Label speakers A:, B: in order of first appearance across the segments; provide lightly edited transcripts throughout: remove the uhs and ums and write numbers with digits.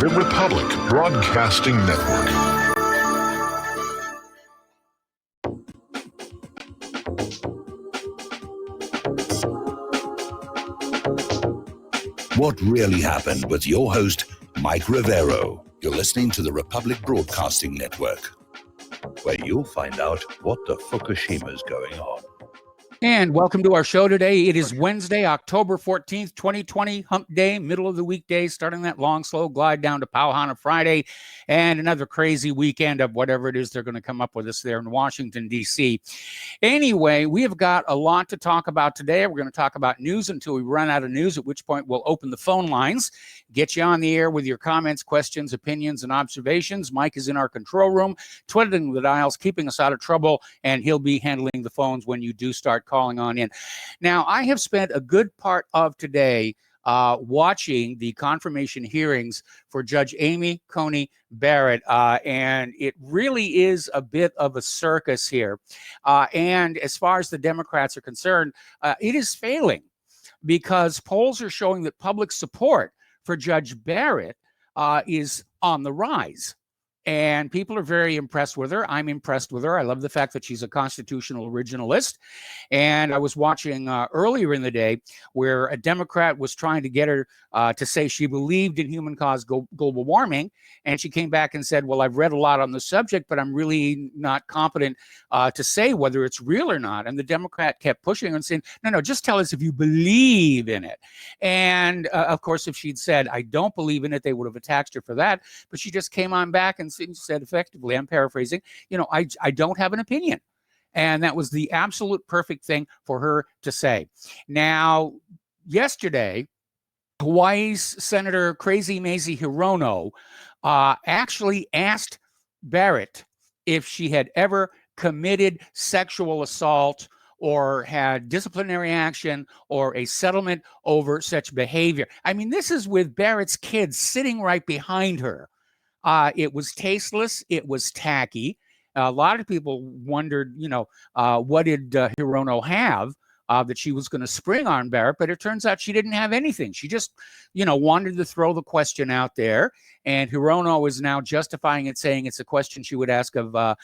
A: The Republic Broadcasting Network.
B: What really happened with your host, Mike Rivero. You're listening to the Republic Broadcasting Network, where you'll find out what the Fukushima's going on.
C: And welcome to our show today. It is Wednesday, October 14th, 2020, hump day, middle of the weekday, starting that long, slow glide down to Pauhana Friday, and another crazy weekend of whatever it is they're going to come up with us there in Washington, D.C. Anyway, we have got a lot to talk about today. We're going to talk about news until we run out of news, at which point we'll open the phone lines, get you on the air with your comments, questions, opinions, and observations. Mike is in our control room, twiddling the dials, keeping us out of trouble, and he'll be handling the phones when you do start calling on in. Now, I have spent a good part of today watching the confirmation hearings for Judge Amy Coney Barrett, and it really is a bit of a circus here. And as far as the Democrats are concerned, it is failing because polls are showing that public support for Judge Barrett is on the rise. And people are very impressed with her. I'm impressed with her. I love the fact that she's a constitutional originalist. And I was watching earlier in the day where a Democrat was trying to get her to say she believed in human-caused global warming. And she came back and said, well, I've read a lot on the subject, but I'm really not competent to say whether it's real or not. And the Democrat kept pushing and saying, no, just tell us if you believe in it. And of course, if she'd said, I don't believe in it, they would have attacked her for that. But she just came on back and said effectively, I'm paraphrasing, I don't have an opinion. And that was the absolute perfect thing for her to say. Now, yesterday, Hawaii's Senator Crazy Mazie Hirono actually asked Barrett if she had ever committed sexual assault or had disciplinary action or a settlement over such behavior. I mean, this is with Barrett's kids sitting right behind her. It was tasteless. It was tacky. A lot of people wondered, what did Hirono have that she was going to spring on Barrett? But it turns out she didn't have anything. She just, wanted to throw the question out there. And Hirono is now justifying it, saying it's a question she would ask of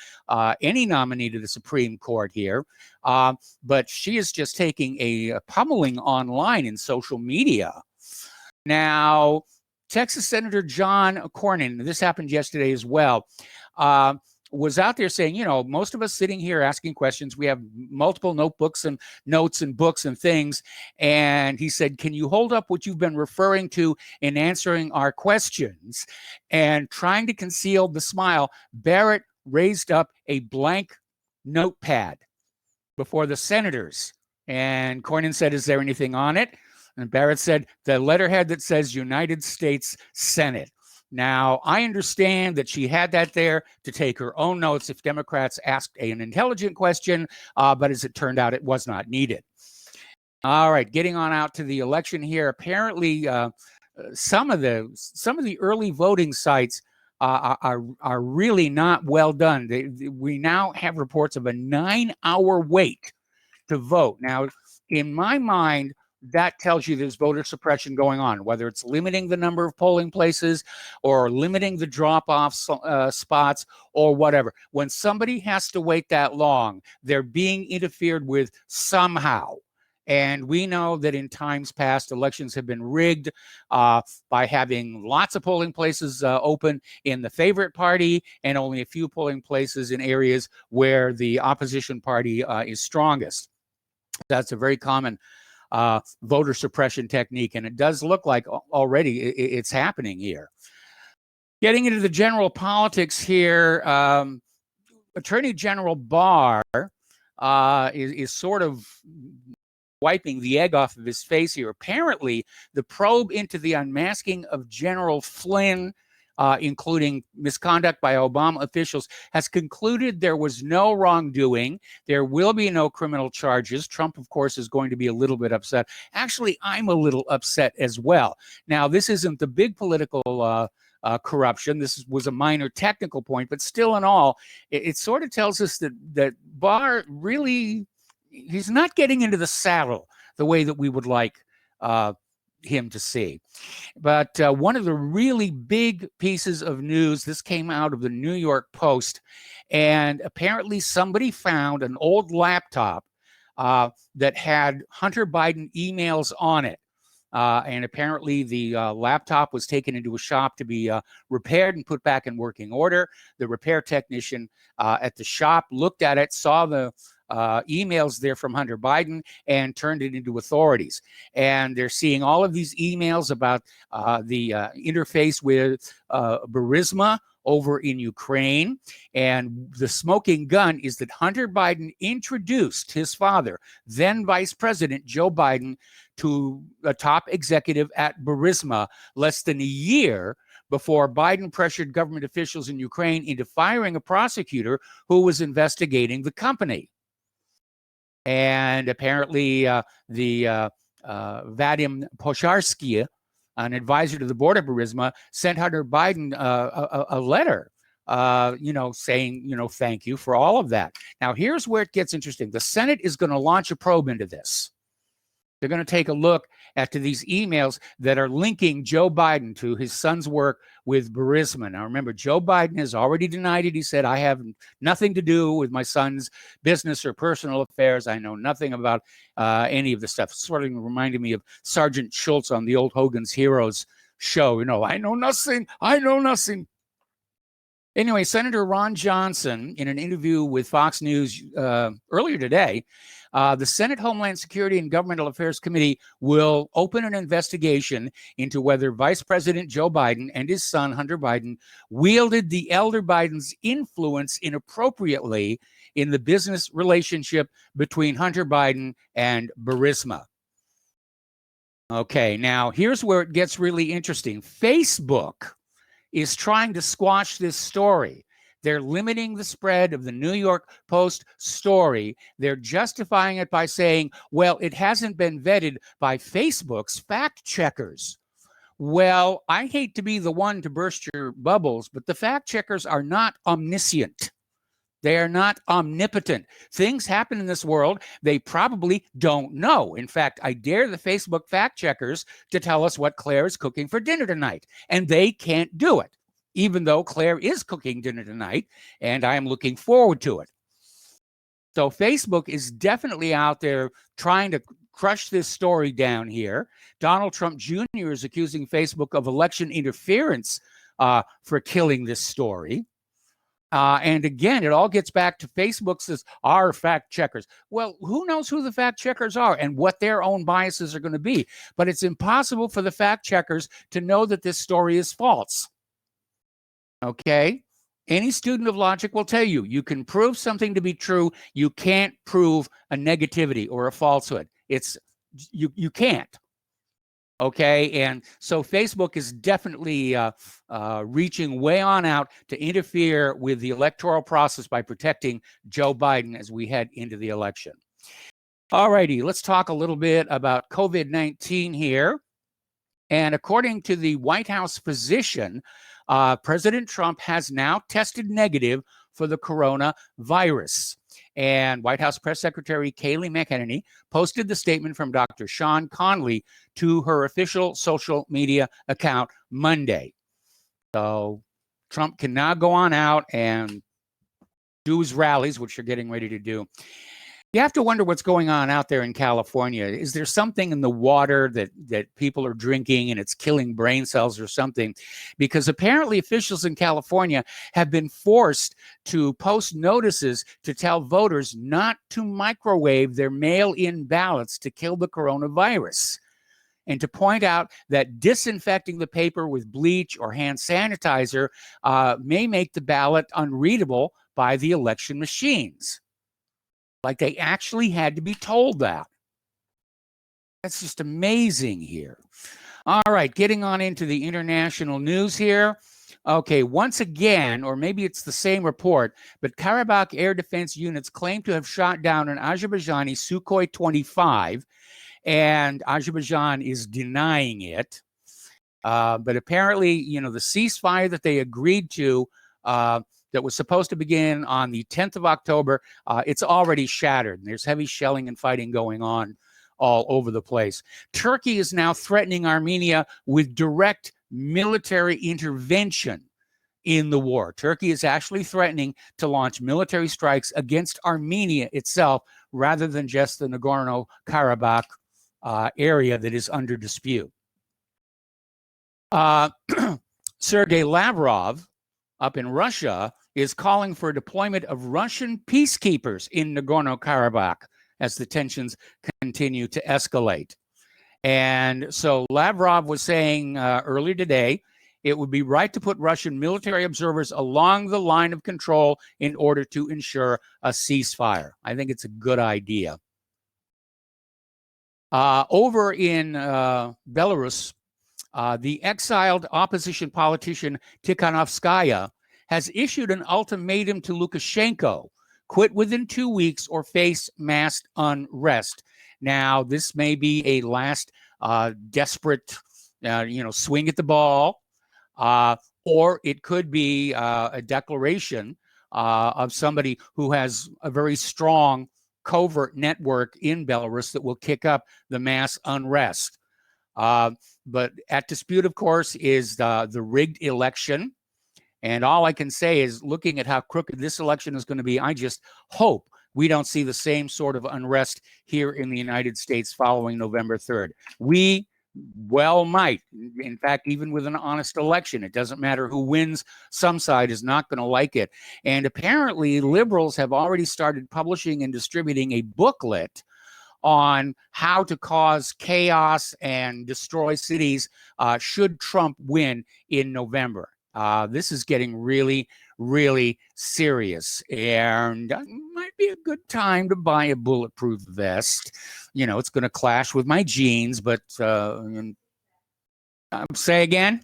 C: any nominee to the Supreme Court here. But she is just taking a pummeling online in social media. Now, Texas Senator John Cornyn, this happened yesterday as well, was out there saying, most of us sitting here asking questions, we have multiple notebooks and notes and books and things. And he said, can you hold up what you've been referring to in answering our questions? And trying to conceal the smile, Barrett raised up a blank notepad before the senators. And Cornyn said, is there anything on it? And Barrett said, the letterhead that says United States Senate. Now, I understand that she had that there to take her own notes if Democrats asked an intelligent question, but as it turned out, it was not needed. All right, getting on out to the election here. Apparently, some of the early voting sites are really not well done. We now have reports of a 9-hour wait to vote. Now, in my mind, that tells you there's voter suppression going on, whether it's limiting the number of polling places or limiting the drop-off spots or whatever. When somebody has to wait that long, they're being interfered with somehow. And we know that in times past, elections have been rigged by having lots of polling places open in the favorite party and only a few polling places in areas where the opposition party is strongest. That's a very common voter suppression technique, and it does look like already it's happening here. Getting into the general politics here, Attorney General Barr is sort of wiping the egg off of his face here. Apparently, the probe into the unmasking of General Flynn, including misconduct by Obama officials, has concluded there was no wrongdoing. There will be no criminal charges. Trump, of course, is going to be a little bit upset. Actually, I'm a little upset as well. Now, this isn't the big political corruption. This was a minor technical point, but still in all, it sort of tells us that Barr really, he's not getting into the saddle the way that we would like him to see. But one of the really big pieces of news, this came out of the New York Post, and apparently somebody found an old laptop that had Hunter Biden emails on it. And apparently the laptop was taken into a shop to be repaired and put back in working order. The repair technician at the shop looked at it, saw the emails there from Hunter Biden, and turned it into authorities. And they're seeing all of these emails about the interface with Burisma over in Ukraine. And the smoking gun is that Hunter Biden introduced his father, then Vice President Joe Biden, to a top executive at Burisma less than a year before Biden pressured government officials in Ukraine into firing a prosecutor who was investigating the company. And apparently the Vadim Posharsky, an advisor to the board of Burisma, sent Hunter Biden a letter, saying, thank you for all of that. Now, here's where it gets interesting. The Senate is going to launch a probe into this. They're going to take a look at these emails that are linking Joe Biden to his son's work with Burisma. Now, remember, Joe Biden has already denied it. He said, I have nothing to do with my son's business or personal affairs. I know nothing about any of the stuff. Sort of reminded me of Sergeant Schultz on the old Hogan's Heroes show. I know nothing. I know nothing. Anyway, Senator Ron Johnson, in an interview with Fox News earlier today, the Senate Homeland Security and Governmental Affairs Committee will open an investigation into whether Vice President Joe Biden and his son, Hunter Biden, wielded the elder Biden's influence inappropriately in the business relationship between Hunter Biden and Burisma. Okay, now here's where it gets really interesting. Facebook is trying to squash this story. They're limiting the spread of the New York Post story. They're justifying it by saying, well, it hasn't been vetted by Facebook's fact checkers. Well, I hate to be the one to burst your bubbles, but the fact checkers are not omniscient. They are not omnipotent. Things happen in this world they probably don't know. In fact, I dare the Facebook fact checkers to tell us what Claire is cooking for dinner tonight, and they can't do it, even though Claire is cooking dinner tonight, and I am looking forward to it. So Facebook is definitely out there trying to crush this story down here. Donald Trump Jr. is accusing Facebook of election interference for killing this story. And again, it all gets back to Facebook says, our fact checkers. Well, who knows who the fact checkers are and what their own biases are going to be? But it's impossible for the fact checkers to know that this story is false. Okay? Any student of logic will tell you, you can prove something to be true. You can't prove a negativity or a falsehood. You can't. Okay, and so Facebook is definitely reaching way on out to interfere with the electoral process by protecting Joe Biden as we head into the election. All righty, let's talk a little bit about COVID-19 here. And according to the White House physician, President Trump has now tested negative for the coronavirus. And White House Press Secretary Kayleigh McEnany posted the statement from Dr. Sean Conley to her official social media account Monday. So Trump can now go on out and do his rallies, which you're getting ready to do. You have to wonder what's going on out there in California. Is there something in the water that people are drinking and it's killing brain cells or something? Because apparently officials in California have been forced to post notices to tell voters not to microwave their mail-in ballots to kill the coronavirus, and to point out that disinfecting the paper with bleach or hand sanitizer may make the ballot unreadable by the election machines. Like they actually had to be told that. That's just amazing here. All right, getting on into the international news here. Okay, once again, or maybe it's the same report, but Karabakh air defense units claim to have shot down an Azerbaijani Sukhoi 25, and Azerbaijan is denying it. But apparently, the ceasefire that they agreed to that was supposed to begin on the 10th of October, it's already shattered. And there's heavy shelling and fighting going on all over the place. Turkey is now threatening Armenia with direct military intervention in the war. Turkey is actually threatening to launch military strikes against Armenia itself rather than just the Nagorno-Karabakh area that is under dispute. Sergei Lavrov up in Russia is calling for deployment of Russian peacekeepers in Nagorno-Karabakh as the tensions continue to escalate. And so Lavrov was saying earlier today, it would be right to put Russian military observers along the line of control in order to ensure a ceasefire. I think it's a good idea. Over in Belarus, the exiled opposition politician Tikhanovskaya has issued an ultimatum to Lukashenko: quit within 2 weeks or face mass unrest. Now, this may be a last desperate, swing at the ball, or it could be a declaration of somebody who has a very strong covert network in Belarus that will kick up the mass unrest. But at dispute, of course, is the rigged election. And all I can say is, looking at how crooked this election is going to be, I just hope we don't see the same sort of unrest here in the United States following November 3rd. We well might. In fact, even with an honest election, it doesn't matter who wins. Some side is not going to like it. And apparently, liberals have already started publishing and distributing a booklet on how to cause chaos and destroy cities should Trump win in November. This is getting really, really serious, and might be a good time to buy a bulletproof vest. It's going to clash with my jeans, but say again.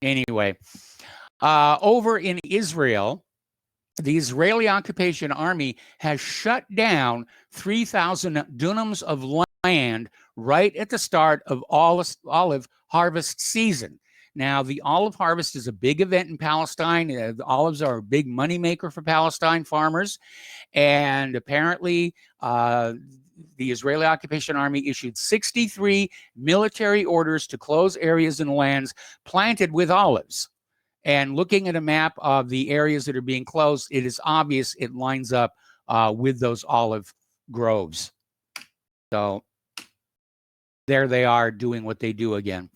C: Anyway, over in Israel, the Israeli occupation army has shut down 3,000 dunams of land right at the start of olive harvest season. Now, the olive harvest is a big event in Palestine. The olives are a big moneymaker for Palestine farmers. And apparently, the Israeli occupation army issued 63 military orders to close areas and lands planted with olives. And looking at a map of the areas that are being closed, it is obvious it lines up with those olive groves. So there they are doing what they do again.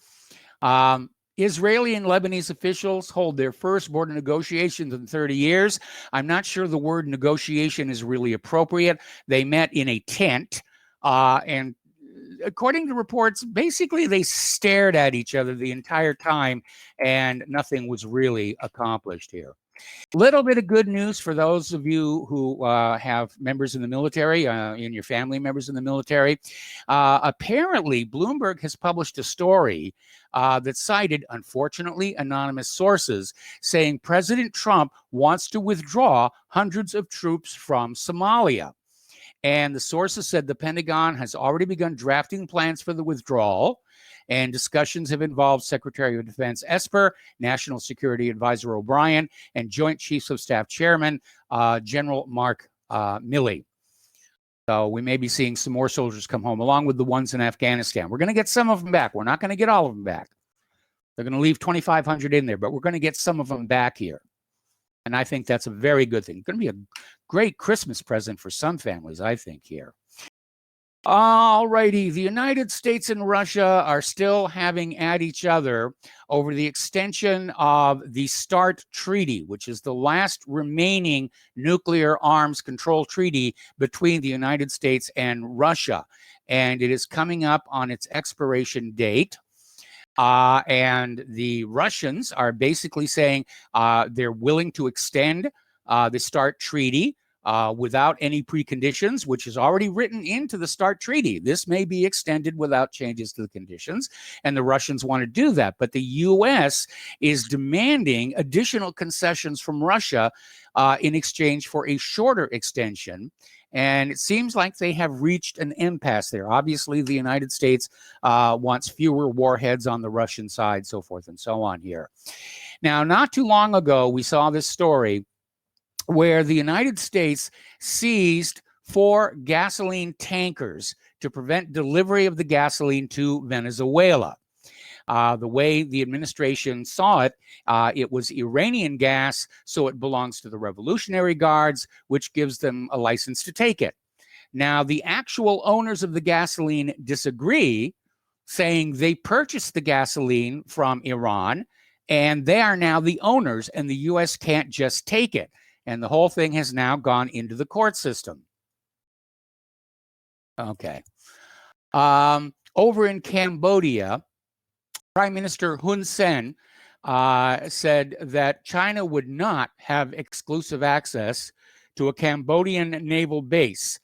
C: Israeli and Lebanese officials hold their first border negotiations in 30 years. I'm not sure the word negotiation is really appropriate. They met in a tent, and according to reports, basically they stared at each other the entire time, and nothing was really accomplished here. Little bit of good news for those of you who have members in the military, in your family members in the military. Apparently, Bloomberg has published a story that cited, unfortunately, anonymous sources saying President Trump wants to withdraw hundreds of troops from Somalia. And the sources said the Pentagon has already begun drafting plans for the withdrawal, and discussions have involved Secretary of Defense Esper, National Security Advisor O'Brien, and Joint Chiefs of Staff Chairman General Mark Milley. So we may be seeing some more soldiers come home, along with the ones in Afghanistan. We're going to get some of them back. We're not going to get all of them back. They're going to leave 2,500 in there, but we're going to get some of them back here. And I think that's a very good thing. It's going to be a great Christmas present for some families, I think, here. All righty. The United States and Russia are still having at each other over the extension of the START treaty, which is the last remaining nuclear arms control treaty between the United States and Russia. And it is coming up on its expiration date. And the Russians are basically saying they're willing to extend the START treaty without any preconditions, which is already written into the START treaty. This may be extended without changes to the conditions, and the Russians want to do that. But the U.S. is demanding additional concessions from Russia in exchange for a shorter extension. And it seems like they have reached an impasse there. Obviously, the United States wants fewer warheads on the Russian side, so forth and so on here. Now, not too long ago, we saw this story where the United States seized 4 gasoline tankers to prevent delivery of the gasoline to Venezuela. The way the administration saw it, it was Iranian gas, so it belongs to the Revolutionary Guards, which gives them a license to take it. Now, the actual owners of the gasoline disagree, saying they purchased the gasoline from Iran, and they are now the owners, and the U.S. can't just take it. And the whole thing has now gone into the court system. Okay. Over in Cambodia, Prime Minister Hun Sen said that China would not have exclusive access to a Cambodian naval base.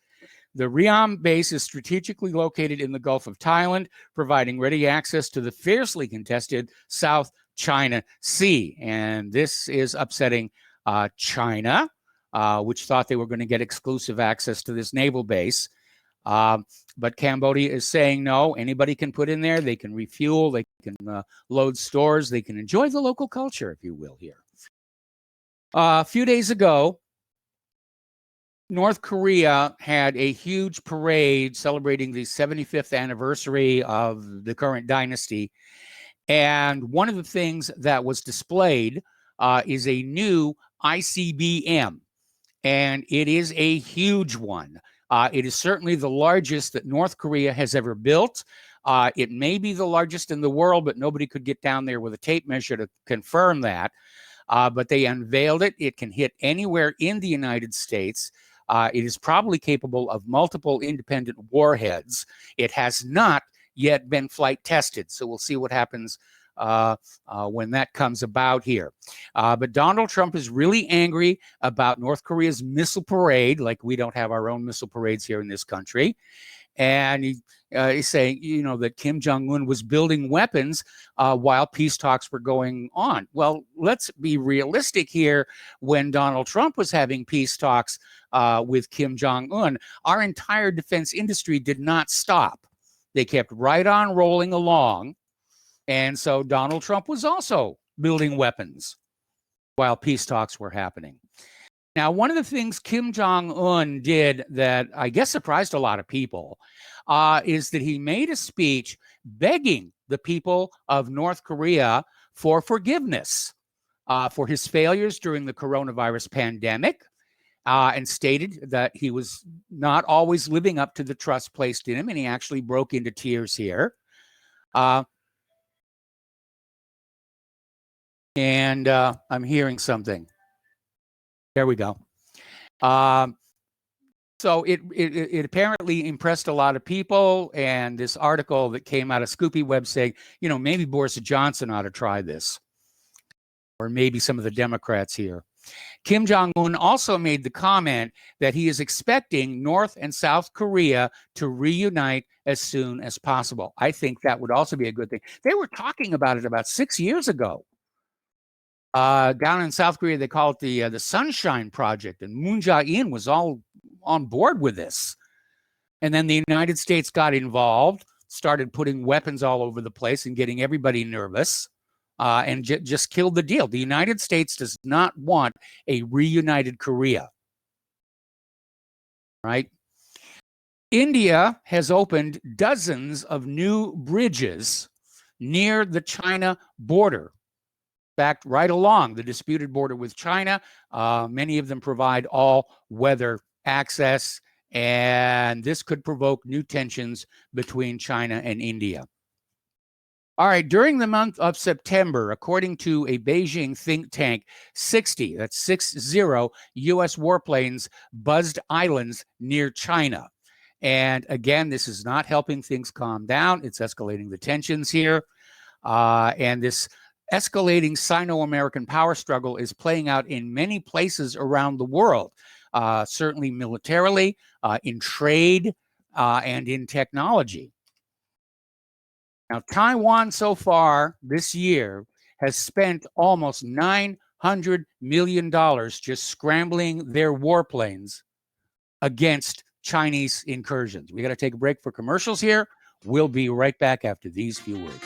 C: The Ream base is strategically located in the Gulf of Thailand, providing ready access to the fiercely contested South China Sea. And this is upsetting China, which thought they were going to get exclusive access to this naval base. But Cambodia is saying no, anybody can put in there, they can refuel, they can load stores, they can enjoy the local culture, if you will, here. A few days ago, North Korea had a huge parade celebrating the 75th anniversary of the current dynasty. And one of the things that was displayed is a new ICBM, and it is a huge one. It is certainly the largest that North Korea has ever built. It may be the largest in the world, but nobody could get down there with a tape measure to confirm that. But they unveiled it. It can hit anywhere in the United States. It is probably capable of multiple independent warheads. It has not yet been flight tested, so we'll see what happens when that comes about here. But Donald Trump is really angry about North Korea's missile parade, like we don't have our own missile parades here in this country. And he's saying, you know, that Kim Jong-un was building weapons while peace talks were going on. Well, let's be realistic here. When Donald Trump was having peace talks with Kim Jong-un, our entire defense industry did not stop. They kept right on rolling along. And so Donald Trump was also building weapons while peace talks were happening. Now, one of the things Kim Jong-un did that I guess surprised a lot of people is that he made a speech begging the people of North Korea for forgiveness for his failures during the coronavirus pandemic, and stated that he was not always living up to the trust placed in him, and he actually broke into tears here. And I'm hearing something. There we go. So it apparently impressed a lot of people, and this article that came out of Scoopy Web saying, you know, maybe Boris Johnson ought to try this, or maybe some of the Democrats here. Kim Jong-un also made the comment that he is expecting North and South Korea to reunite as soon as possible. I think that would also be a good thing. They were talking about it about 6 years ago. Down in South Korea, they call it the Sunshine Project, and Moon Jae-in was all on board with this. And then the United States got involved, started putting weapons all over the place and getting everybody nervous, and just killed the deal. The United States does not want a reunited Korea, right? India has opened dozens of new bridges near the China border. Fact, right along the disputed border with China. Many of them provide all-weather access, and this could provoke new tensions between China and India. All right, during the month of September, according to a Beijing think tank, 60 U.S. warplanes buzzed islands near China. And again, this is not helping things calm down. It's escalating the tensions here. And this escalating Sino-American power struggle is playing out in many places around the world, certainly militarily, in trade, and in technology. Now, Taiwan so far this year has spent almost $900 million just scrambling their warplanes against Chinese incursions. We got to take a break for commercials here. We'll be right back after these few words.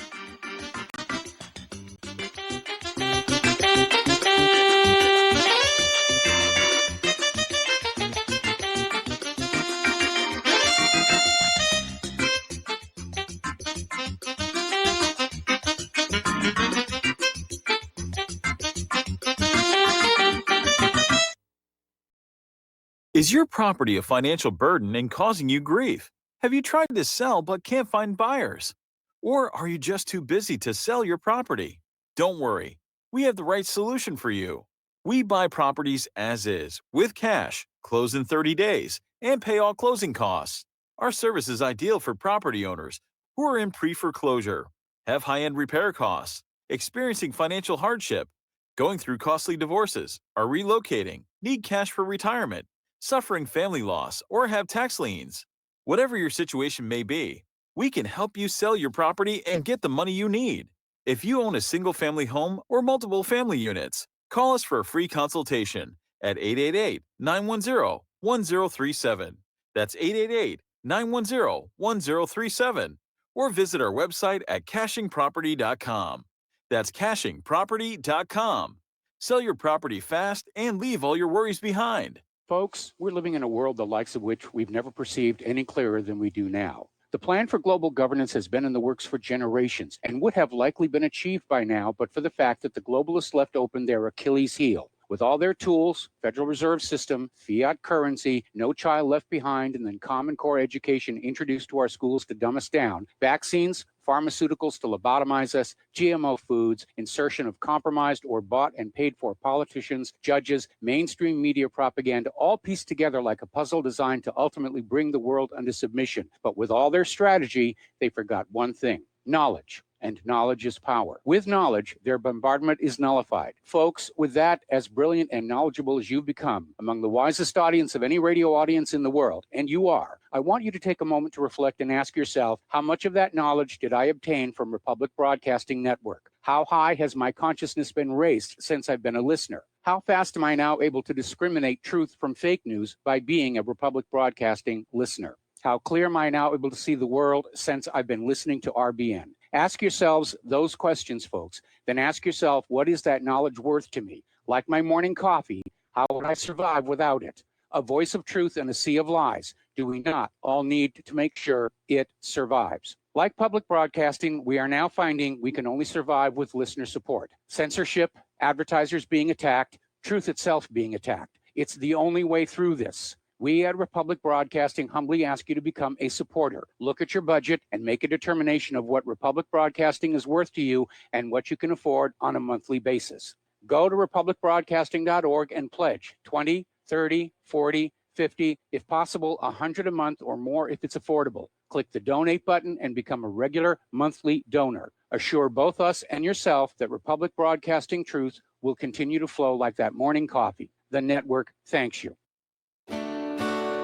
D: Is your property a financial burden and causing you grief? Have you tried to sell but can't find buyers? Or are you just too busy to sell your property? Don't worry, we have the right solution for you. We buy properties as is, with cash, close in 30 days, and pay all closing costs. Our service is ideal for property owners who are in pre-foreclosure, have high-end repair costs, experiencing financial hardship, going through costly divorces, are relocating, need cash for retirement, suffering family loss, or have tax liens. Whatever your situation may be, we can help you sell your property and get the money you need. If you own a single-family home or multiple family units, call us for a free consultation at 888-910-1037. That's 888-910-1037. Or visit our website at cashingproperty.com. That's cashingproperty.com. Sell your property fast and leave all your worries behind.
C: Folks, we're living in a world the likes of which we've never perceived any clearer than we do now. The plan for global governance has been in the works for generations and would have likely been achieved by now, but for the fact that the globalists left open their Achilles heel. With all their tools, Federal Reserve System, fiat currency, no child left behind, and then Common Core education introduced to our schools to dumb us down, vaccines, pharmaceuticals to lobotomize us, GMO foods, insertion of compromised or bought and paid for politicians, judges, mainstream media propaganda, all pieced together like a puzzle designed to ultimately bring the world under submission. But with all their strategy, they forgot one thing: knowledge. And knowledge is power. With knowledge, their bombardment is nullified. Folks, with that, as brilliant and knowledgeable as you've become, among the wisest audience of any radio audience in the world, and you are, I want you to take a moment to reflect and ask yourself, how much of that knowledge did I obtain from Republic Broadcasting Network? How high has my consciousness been raised since I've been a listener? How fast am I now able to discriminate truth from fake news by being a Republic Broadcasting listener? How clear am I now able to see the world since I've been listening to RBN? Ask yourselves those questions, folks. Then ask yourself, what is that knowledge worth to me? Like my morning coffee, how would I survive without it? A voice of truth in a sea of lies. Do we not all need to make sure it survives? Like public broadcasting, we are now finding we can only survive with listener support. Censorship, advertisers being attacked, truth itself being attacked. It's the only way through this. We at Republic Broadcasting humbly ask you to become a supporter. Look at your budget and make a determination of what Republic Broadcasting is worth to you and what you can afford on a monthly basis. Go to republicbroadcasting.org and pledge 20, 30, 40, 50, if possible, 100 a month or more if it's affordable. Click the donate button and become a regular monthly donor. Assure both us and yourself that Republic Broadcasting truth will continue to flow like that morning coffee. The network thanks you.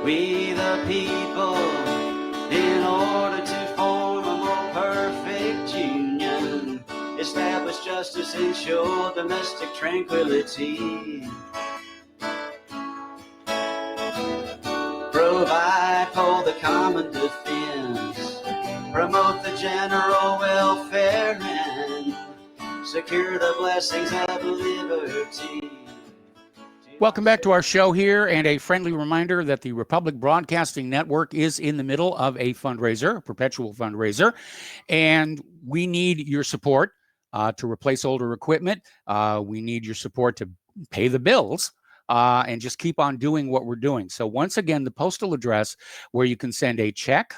E: We the people, in order to form a more perfect union, establish justice, ensure domestic tranquility, provide for the common defense, promote the general welfare, and secure the blessings of liberty.
C: Welcome back to our show here, and a friendly reminder that the Republic Broadcasting Network is in the middle of a fundraiser, a perpetual fundraiser, and we need your support to replace older equipment. We need your support to pay the bills and just keep on doing what we're doing. So once again, the postal address where you can send a check,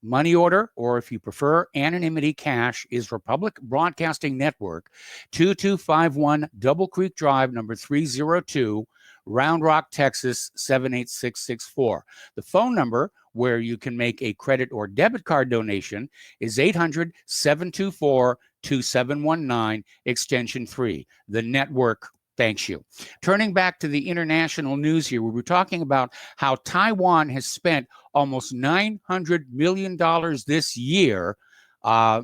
C: money order, or if you prefer anonymity, cash, is Republic Broadcasting Network, 2251 Double Creek Drive, number 302, Round Rock, Texas, 78664. The phone number where you can make a credit or debit card donation is 800-724-2719, extension 3. The network thanks you. Turning back to the international news here, we were talking about how Taiwan has spent almost $900 million this year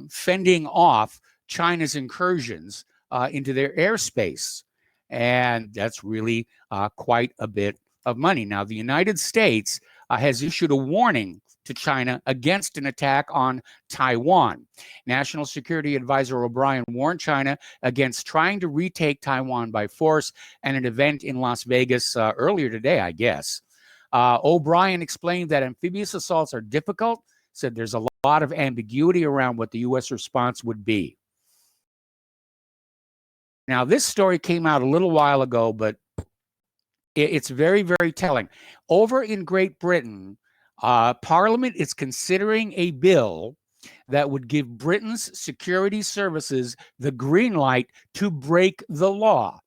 C: fending off China's incursions into their airspace. And that's really quite a bit of money. Now, the United States has issued a warning to China against an attack on Taiwan. National Security Advisor O'Brien warned China against trying to retake Taiwan by force at an event in Las Vegas earlier today, I guess. O'Brien explained that amphibious assaults are difficult, said there's a lot of ambiguity around what the U.S. response would be. Now, this story came out a little while ago, but it's very, very telling. Over in Great Britain, Parliament is considering a bill that would give Britain's security services the green light to break the law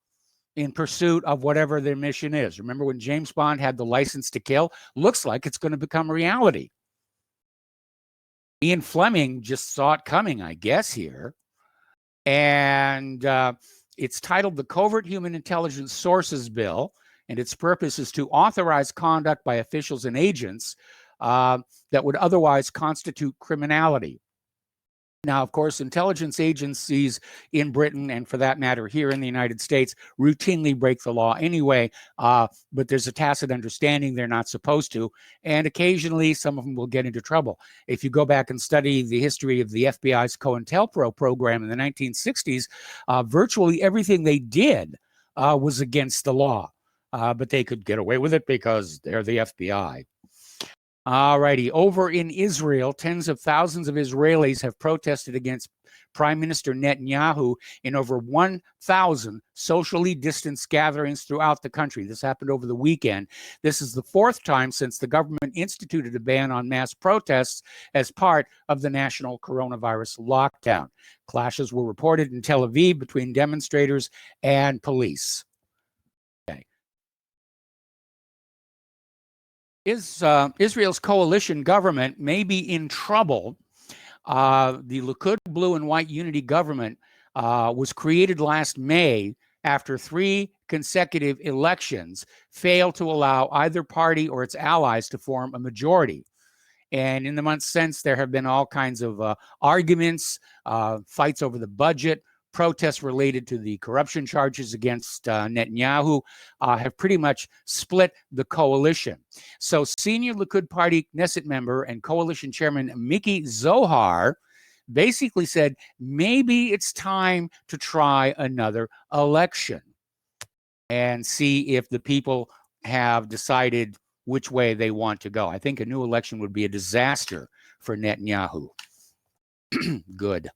C: in pursuit of whatever their mission is. Remember when James Bond had the license to kill? Looks like it's going to become reality. Ian Fleming just saw it coming, I guess, here. And it's titled the Covert Human Intelligence Sources Bill, and its purpose is to authorize conduct by officials and agents that would otherwise constitute criminality. Now, of course, intelligence agencies in Britain, and for that matter here in the United States, routinely break the law anyway, but there's a tacit understanding they're not supposed to, and occasionally some of them will get into trouble. If you go back and study the history of the FBI's COINTELPRO program in the 1960s, virtually everything they did was against the law, but they could get away with it because they're the FBI. All righty. Over in Israel, tens of thousands of Israelis have protested against Prime Minister Netanyahu in over 1,000 socially distanced gatherings throughout the country. This happened over the weekend. This is the fourth time since the government instituted a ban on mass protests as part of the national coronavirus lockdown. Clashes were reported in Tel Aviv between demonstrators and police. Israel's coalition government may be in trouble. The Likud Blue and White Unity government was created last May after 3 consecutive elections failed to allow either party or its allies to form a majority. And in the months since, there have been all kinds of arguments, fights over the budget, protests related to the corruption charges against Netanyahu have pretty much split the coalition. So senior Likud Party Knesset member and coalition chairman Miki Zohar basically said, maybe it's time to try another election and see if the people have decided which way they want to go. I think a new election would be a disaster for Netanyahu. Good.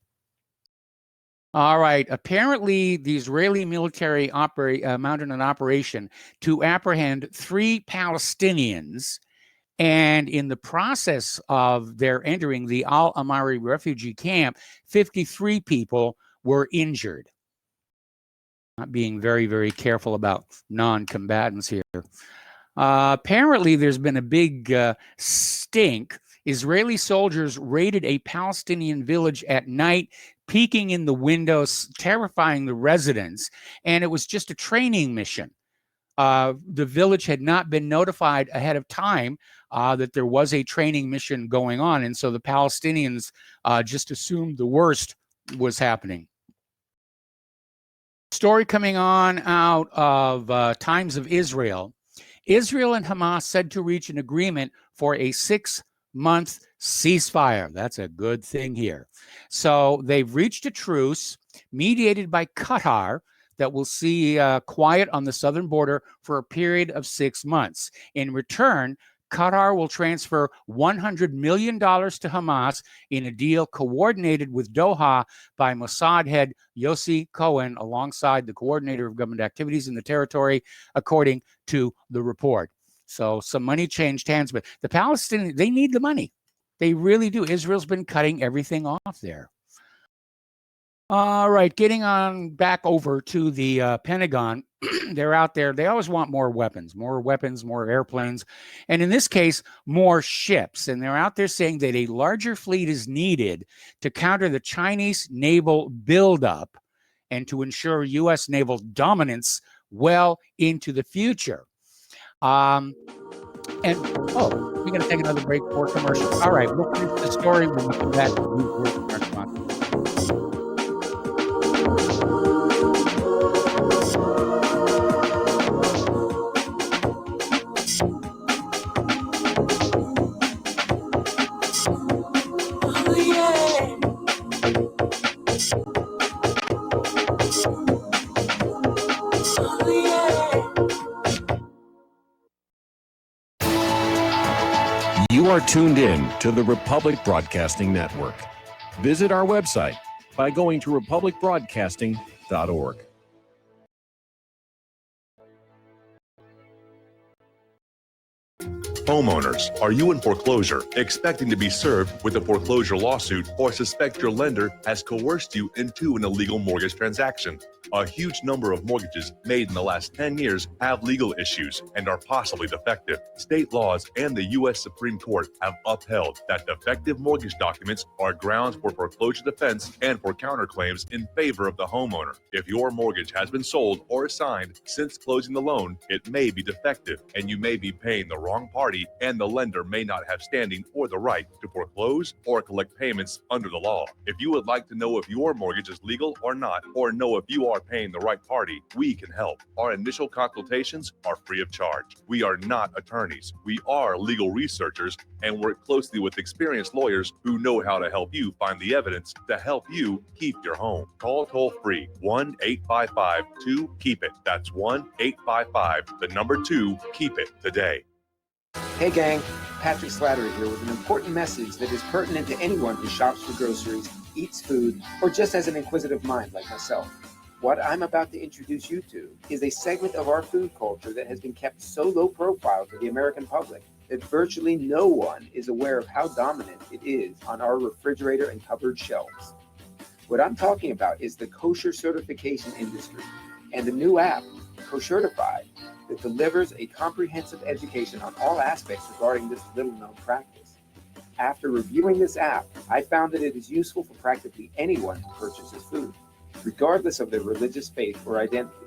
C: All right. Apparently, the Israeli military mounted an operation to apprehend 3 Palestinians. And in the process of their entering the Al-Amari refugee camp, 53 people were injured. Not being very, very careful about non-combatants here. Apparently, there's been a big stink. Israeli soldiers raided a Palestinian village at night, peeking in the windows, terrifying the residents, and it was just a training mission. The village had not been notified ahead of time that there was a training mission going on, and so the Palestinians just assumed the worst was happening. Story coming on out of Times of Israel. Israel and Hamas said to reach an agreement for a 6-month ceasefire. That's a good thing here. So they've reached a truce mediated by Qatar that will see quiet on the southern border for a period of 6 months. In return, Qatar will transfer $100 million to Hamas in a deal coordinated with Doha by Mossad head Yossi Cohen, alongside the coordinator of government activities in the territory, according to the report. So some money changed hands, but the Palestinians, they need the money. They really do. Israel's been cutting everything off there. All right, getting on back over to the Pentagon. They're out there. They always want more weapons, more airplanes, and in this case, more ships. And they're out there saying that a larger fleet is needed to counter the Chinese naval buildup and to ensure U.S. naval dominance well into the future. And we're going to take another break for commercial. All right, we'll finish the story when we come back.
F: You are tuned in to the Republic Broadcasting Network. Visit our website by going to republicbroadcasting.org.
G: Homeowners, are you in foreclosure, expecting to be served with a foreclosure lawsuit, or suspect your lender has coerced you into an illegal mortgage transaction? A huge number of mortgages made in the last 10 years have legal issues and are possibly defective. State laws and the U.S. Supreme Court have upheld that defective mortgage documents are grounds for foreclosure defense and for counterclaims in favor of the homeowner. If your mortgage has been sold or assigned since closing the loan, it may be defective and you may be paying the wrong party, and the lender may not have standing or the right to foreclose or collect payments under the law. If you would like to know if your mortgage is legal or not, or know if you are paying the right party, we can help. Our initial consultations are free of charge. We are not attorneys. We are legal researchers and work closely with experienced lawyers who know how to help you find the evidence to help you keep your home. Call toll free 1-855-2-KEEP-IT. That's 1-855-2-KEEP-IT today.
H: Hey gang, Patrick Slattery here with an important message that is pertinent to anyone who shops for groceries, eats food, or just has an inquisitive mind like myself. What I'm about to introduce you to is a segment of our food culture that has been kept so low profile to the American public that virtually no one is aware of how dominant it is on our refrigerator and cupboard shelves. What I'm talking about is the kosher certification industry and the new app, Koshertified, that delivers a comprehensive education on all aspects regarding this little-known practice. After reviewing this app, I found that it is useful for practically anyone who purchases food, regardless of their religious faith or identity.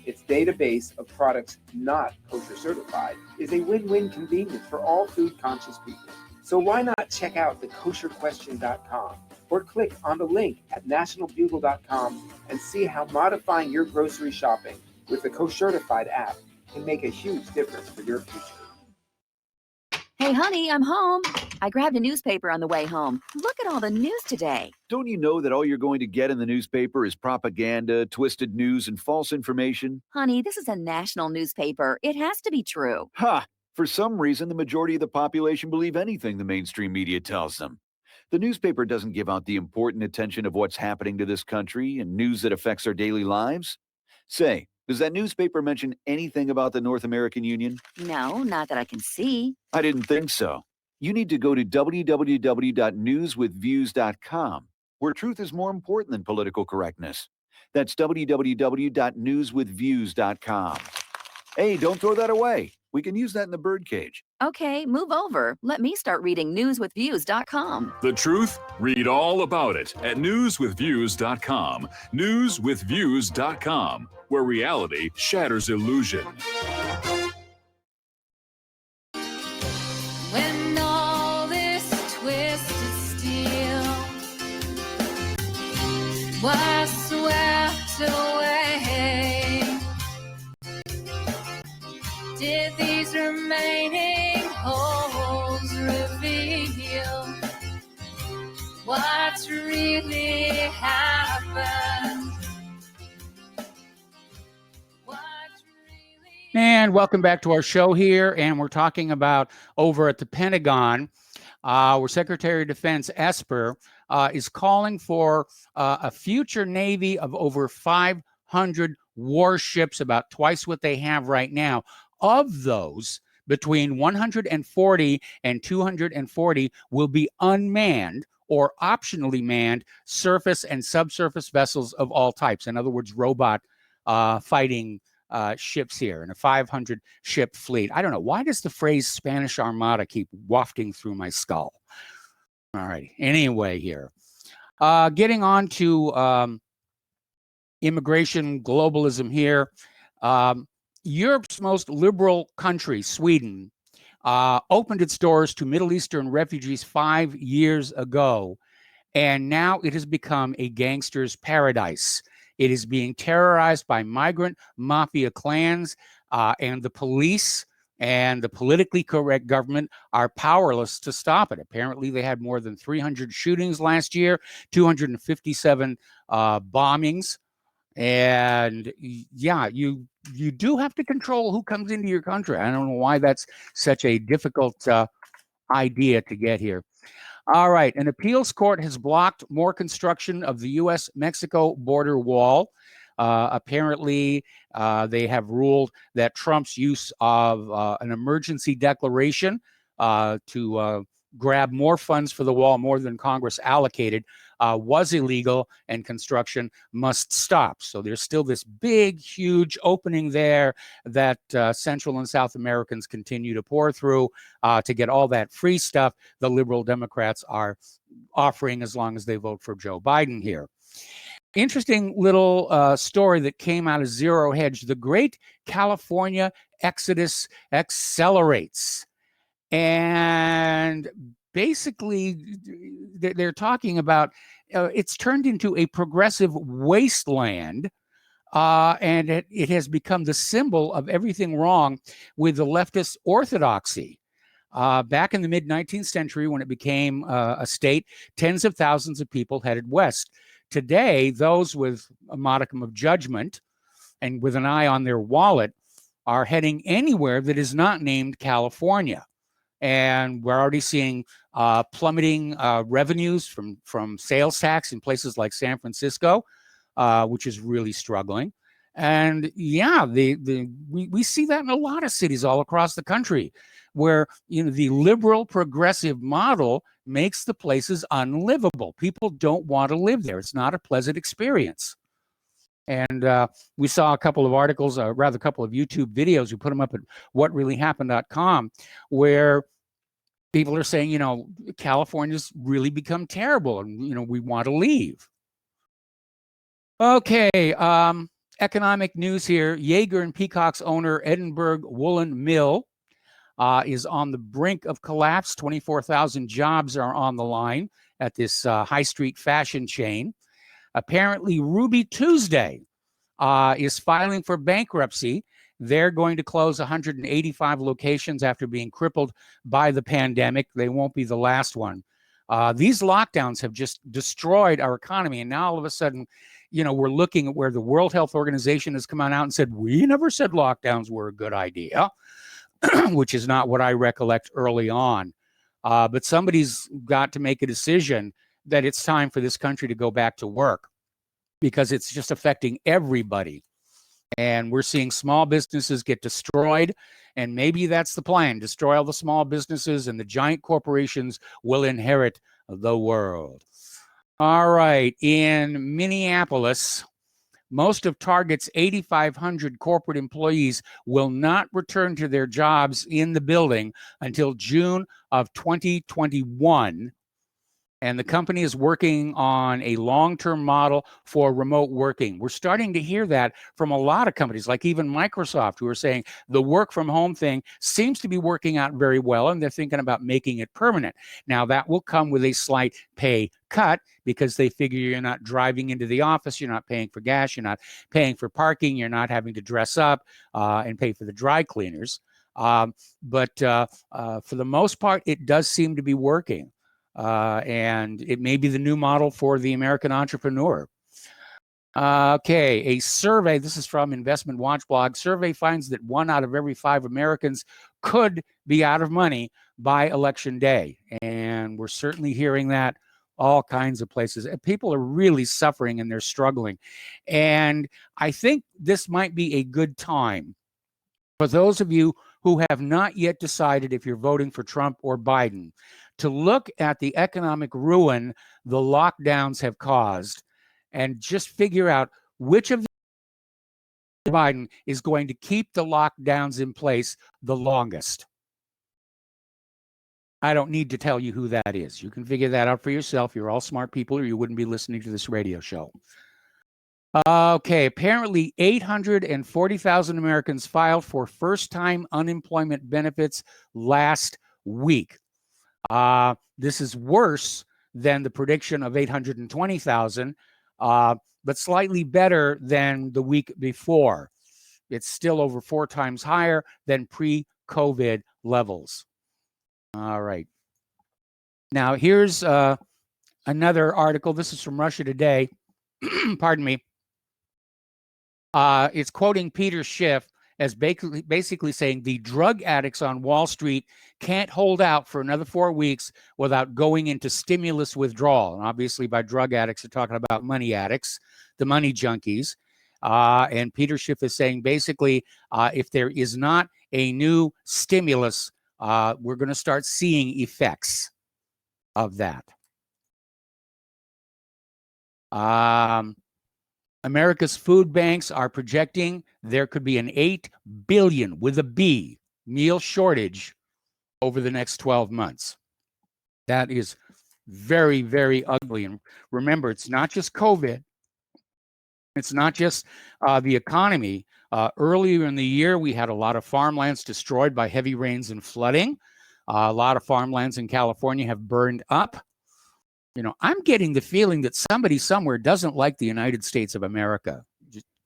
H: Its database of products not kosher certified is a win-win convenience for all food-conscious people. So why not check out the kosherquestion.com or click on the link at nationalbugle.com and see how modifying your grocery shopping with the Koshertified app can make a huge difference for your future.
I: Hey, honey, I'm home. I grabbed a newspaper on the way home. Look at all the news today.
J: Don't you know that all you're going to get in the newspaper is propaganda, twisted news, and false information?
I: Honey, this is a national newspaper. It has to be true.
J: Ha! For some reason, the majority of the population believe anything the mainstream media tells them. The newspaper doesn't give out the important attention of what's happening to this country and news that affects our daily lives. Say, does that newspaper mention anything about the North American Union?
I: No, not that I can see.
J: I didn't think so. You need to go to www.newswithviews.com, where truth is more important than political correctness. That's www.newswithviews.com. Hey, don't throw that away. We can use that in the birdcage.
I: Okay, move over. Let me start reading newswithviews.com.
K: The truth? Read all about it at newswithviews.com. Newswithviews.com, where reality shatters illusion.
L: When all this twisted steel was swept away, did these remaining holes reveal what's really happened?
C: And welcome back to our show here. And we're talking about over at the Pentagon, where Secretary of Defense Esper is calling for a future Navy of over 500 warships, about twice what they have right now. Of those, between 140 and 240 will be unmanned or optionally manned surface and subsurface vessels of all types. In other words, robot fighting ships here in a 500 ship fleet. I don't know. Why does the phrase Spanish Armada keep wafting through my skull? All right. Anyway, here. Getting on to immigration globalism here. Europe's most liberal country, Sweden, opened its doors to Middle Eastern refugees 5 years ago, and now it has become a gangster's paradise. It is being terrorized by migrant mafia clans, and the police and the politically correct government are powerless to stop it. Apparently, they had more than 300 shootings last year, 257 bombings. And yeah, you do have to control who comes into your country. I don't know why that's such a difficult idea to get here. All right, an appeals court has blocked more construction of the U.S.-Mexico border wall. Apparently, they have ruled that Trump's use of an emergency declaration to grab more funds for the wall, more than Congress allocated, was illegal, and construction must stop. So there's still this big, huge opening there that Central and South Americans continue to pour through to get all that free stuff the liberal Democrats are offering as long as they vote for Joe Biden here. Interesting little story that came out of Zero Hedge. The great California exodus accelerates. And basically, they're talking about it's turned into a progressive wasteland, and it has become the symbol of everything wrong with the leftist orthodoxy. Back in the mid-19th century, when it became a state, tens of thousands of people headed west. Today, those with a modicum of judgment and with an eye on their wallet are heading anywhere that is not named California. And we're already seeing plummeting revenues from sales tax in places like San Francisco, which is really struggling. And yeah, we see that in a lot of cities all across the country, where the liberal progressive model makes the places unlivable. People don't want to live there. It's not a pleasant experience. And we saw a couple of articles, rather a couple of YouTube videos. We put them up at whatreallyhappened.com, where people are saying, California's really become terrible, and we want to leave. Okay, economic news here. Jaeger and Peacock's owner, Edinburgh Woolen Mill, is on the brink of collapse. 24,000 jobs are on the line at this high street fashion chain. Apparently, Ruby Tuesday is filing for bankruptcy. They're going to close 185 locations after being crippled by the pandemic. They won't be the last one. These lockdowns have just destroyed our economy. And now all of a sudden, we're looking at where the World Health Organization has come out and said, we never said lockdowns were a good idea, which is not what I recollect early on. But somebody's got to make a decision that it's time for this country to go back to work, because it's just affecting everybody. And we're seeing small businesses get destroyed. And maybe that's the plan: destroy all the small businesses, and the giant corporations will inherit the world. All right. In Minneapolis, most of Target's 8,500 corporate employees will not return to their jobs in the building until June of 2021. And the company is working on a long-term model for remote working. We're starting to hear that from a lot of companies, like even Microsoft, who are saying the work from home thing seems to be working out very well, and they're thinking about making it permanent. Now, that will come with a slight pay cut, because they figure you're not driving into the office, you're not paying for gas, you're not paying for parking, you're not having to dress up and pay for the dry cleaners. But for the most part, it does seem to be working. And it may be the new model for the American entrepreneur. Okay, a survey, this is from Investment Watch blog, survey finds that 1 out of every 5 Americans could be out of money by election day. And we're certainly hearing that all kinds of places. People are really suffering and they're struggling. And I think this might be a good time for those of you who have not yet decided if you're voting for Trump or Biden to look at the economic ruin the lockdowns have caused and just figure out which of Biden is going to keep the lockdowns in place the longest. I don't need to tell you who that is. You can figure that out for yourself. You're all smart people, or you wouldn't be listening to this radio show. Okay, apparently 840,000 Americans filed for first-time unemployment benefits last week. This is worse than the prediction of 820,000, but slightly better than the week before. It's still over 4 times higher than pre-COVID levels. All right. Now, here's another article. This is from Russia Today. Pardon me. It's quoting Peter Schiff as basically saying the drug addicts on Wall Street can't hold out for another 4 weeks without going into stimulus withdrawal. And obviously, by drug addicts, they're talking about money addicts, the money junkies. And Peter Schiff is saying basically, if there is not a new stimulus, we're going to start seeing effects of that. America's food banks are projecting there could be an 8 billion with a B meal shortage over the next 12 months. That is very, very ugly. And remember, it's not just COVID. It's not just the economy. Earlier in the year, we had a lot of farmlands destroyed by heavy rains and flooding. A lot of farmlands in California have burned up. I'm getting the feeling that somebody somewhere doesn't like the United States of America.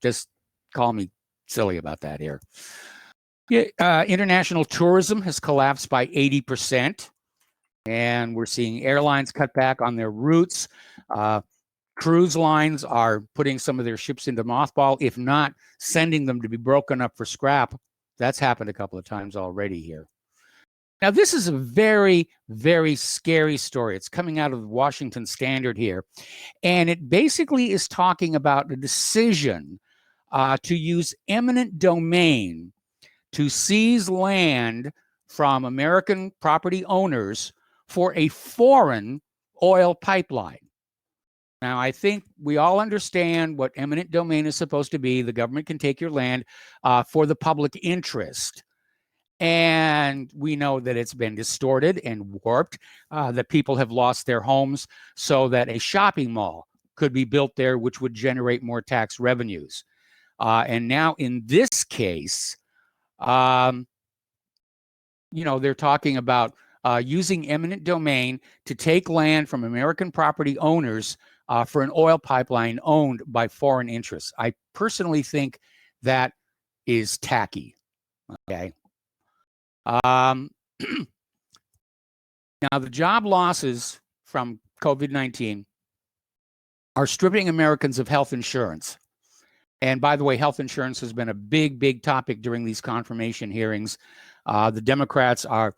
C: Just call me silly about that here. International tourism has collapsed by 80%, and we're seeing airlines cut back on their routes. Cruise lines are putting some of their ships into mothball, if not sending them to be broken up for scrap. That's happened a couple of times already here. Now, this is a very, very scary story. It's coming out of the Washington Standard here. And it basically is talking about a decision to use eminent domain to seize land from American property owners for a foreign oil pipeline. Now, I think we all understand what eminent domain is supposed to be. The government can take your land for the public interest. And we know that it's been distorted and warped, that people have lost their homes so that a shopping mall could be built there, which would generate more tax revenues. And now in this case, they're talking about using eminent domain to take land from American property owners for an oil pipeline owned by foreign interests. I personally think that is tacky. Okay. Now, the job losses from COVID-19 are stripping Americans of health insurance. And by the way, health insurance has been a big, big topic during these confirmation hearings. The Democrats are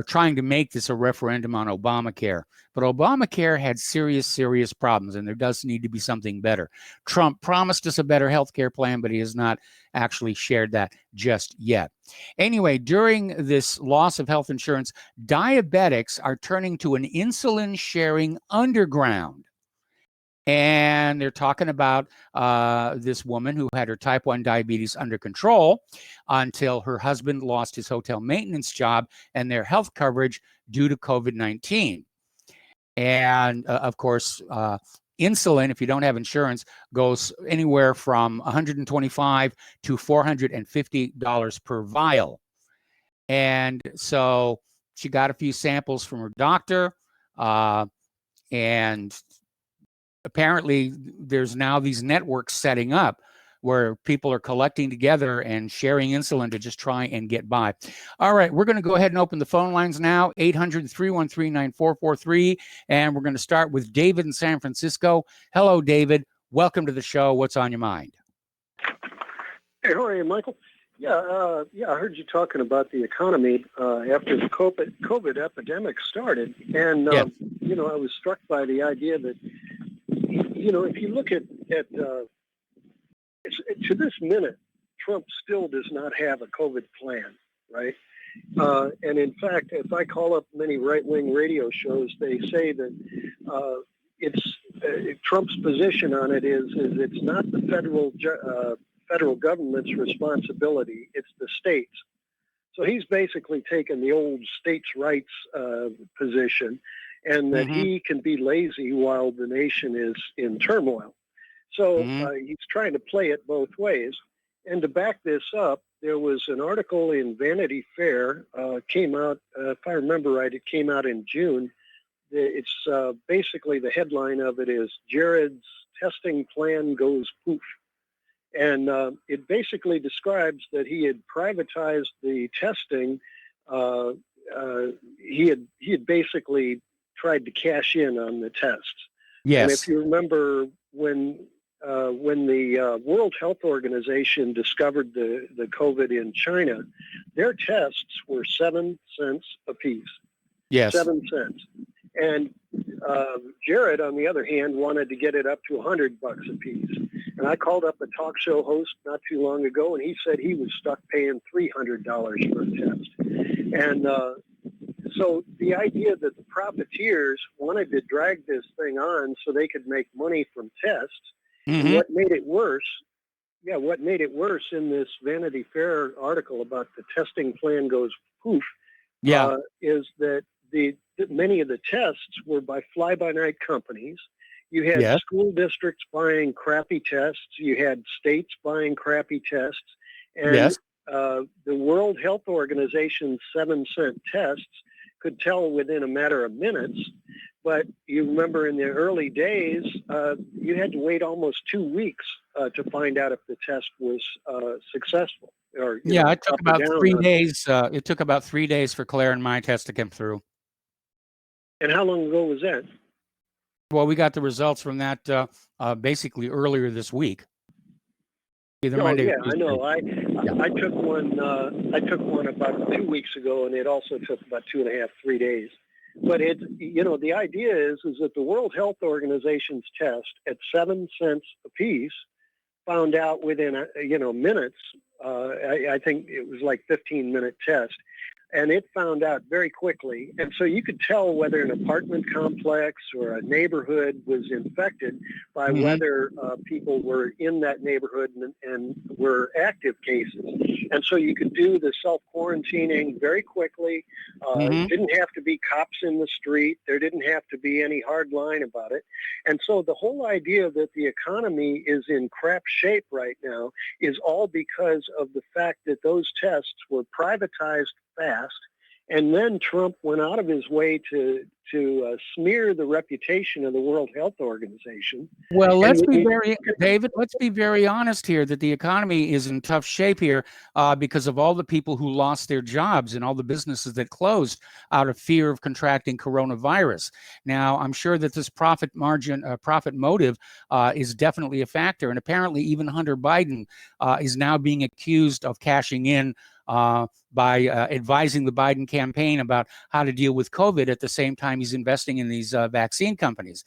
C: trying to make this a referendum on Obamacare. But Obamacare had serious, serious problems, and there does need to be something better. Trump promised us a better health care plan, but he has not actually shared that just yet. Anyway, during this loss of health insurance, diabetics are turning to an insulin-sharing underground. And they're talking about this woman who had her type 1 diabetes under control until her husband lost his hotel maintenance job and their health coverage due to COVID-19. And of course, insulin, if you don't have insurance, goes anywhere from $125 to $450 per vial. And so she got a few samples from her doctor, and apparently there's now these networks setting up where people are collecting together and sharing insulin to just try and get by. All right, we're going to go ahead and open the phone lines now, 800-313-9443, and we're going to start with David in San Francisco. Hello, David. Welcome to the show. What's on your mind?
M: Hey, how are you, Michael? I heard you talking about the economy after the COVID epidemic started, and I was struck by the idea that if you look at to this minute, Trump still does not have a COVID plan, right? And in fact, if I call up many right-wing radio shows, they say that Trump's position on it is it's not the federal government's responsibility; it's the states. So he's basically taken the old states' rights position, and that he can be lazy while the nation is in turmoil. So he's trying to play it both ways. And to back this up, there was an article in Vanity Fair, came out, if I remember right, it came out in June. It's basically the headline of it is Jared's testing plan goes poof. And it basically describes that he had privatized the testing. He had basically tried to cash in on the tests.
C: Yes.
M: And if you remember when the World Health Organization discovered the COVID in China, their tests were 7 cents a piece.
C: Yes.
M: 7 cents. And Jared, on the other hand, wanted to get it up to $100 a piece. And I called up a talk show host not too long ago, and he said he was stuck paying $300 for a test. And so the idea that the profiteers wanted to drag this thing on so they could make money from tests, and what made it worse, in this Vanity Fair article about the testing plan goes poof, is that many of the tests were by fly-by-night companies. You had school districts buying crappy tests. You had states buying crappy tests. And the World Health Organization's 7-cent tests could tell within a matter of minutes. But you remember in the early days, you had to wait almost 2 weeks to find out if the test was successful. Or,
C: it took about 3 days. It took about 3 days for Claire and my test to come through.
M: And how long ago was that?
C: Well, we got the results from that basically earlier this week. Either Monday or Tuesday.
M: I know. I took one. I took one about 2 weeks ago, and it also took about 2.5, 3 days. But it's the idea is that the World Health Organization's test at 7 cents a piece found out within minutes. I think it was like 15-minute test. And it found out very quickly. And so you could tell whether an apartment complex or a neighborhood was infected by whether people were in that neighborhood and were active cases. And so you could do the self-quarantining very quickly. It didn't have to be cops in the street. There didn't have to be any hard line about it. And so the whole idea that the economy is in crap shape right now is all because of the fact that those tests were privatized fast, and then Trump went out of his way to smear the reputation of the World Health Organization.
C: Well, David, let's be very honest here that the economy is in tough shape here because of all the people who lost their jobs and all the businesses that closed out of fear of contracting coronavirus. Now, I'm sure that this profit motive is definitely a factor, and apparently even Hunter Biden is now being accused of cashing in by advising the Biden campaign about how to deal with COVID at the same time he's investing in these vaccine companies.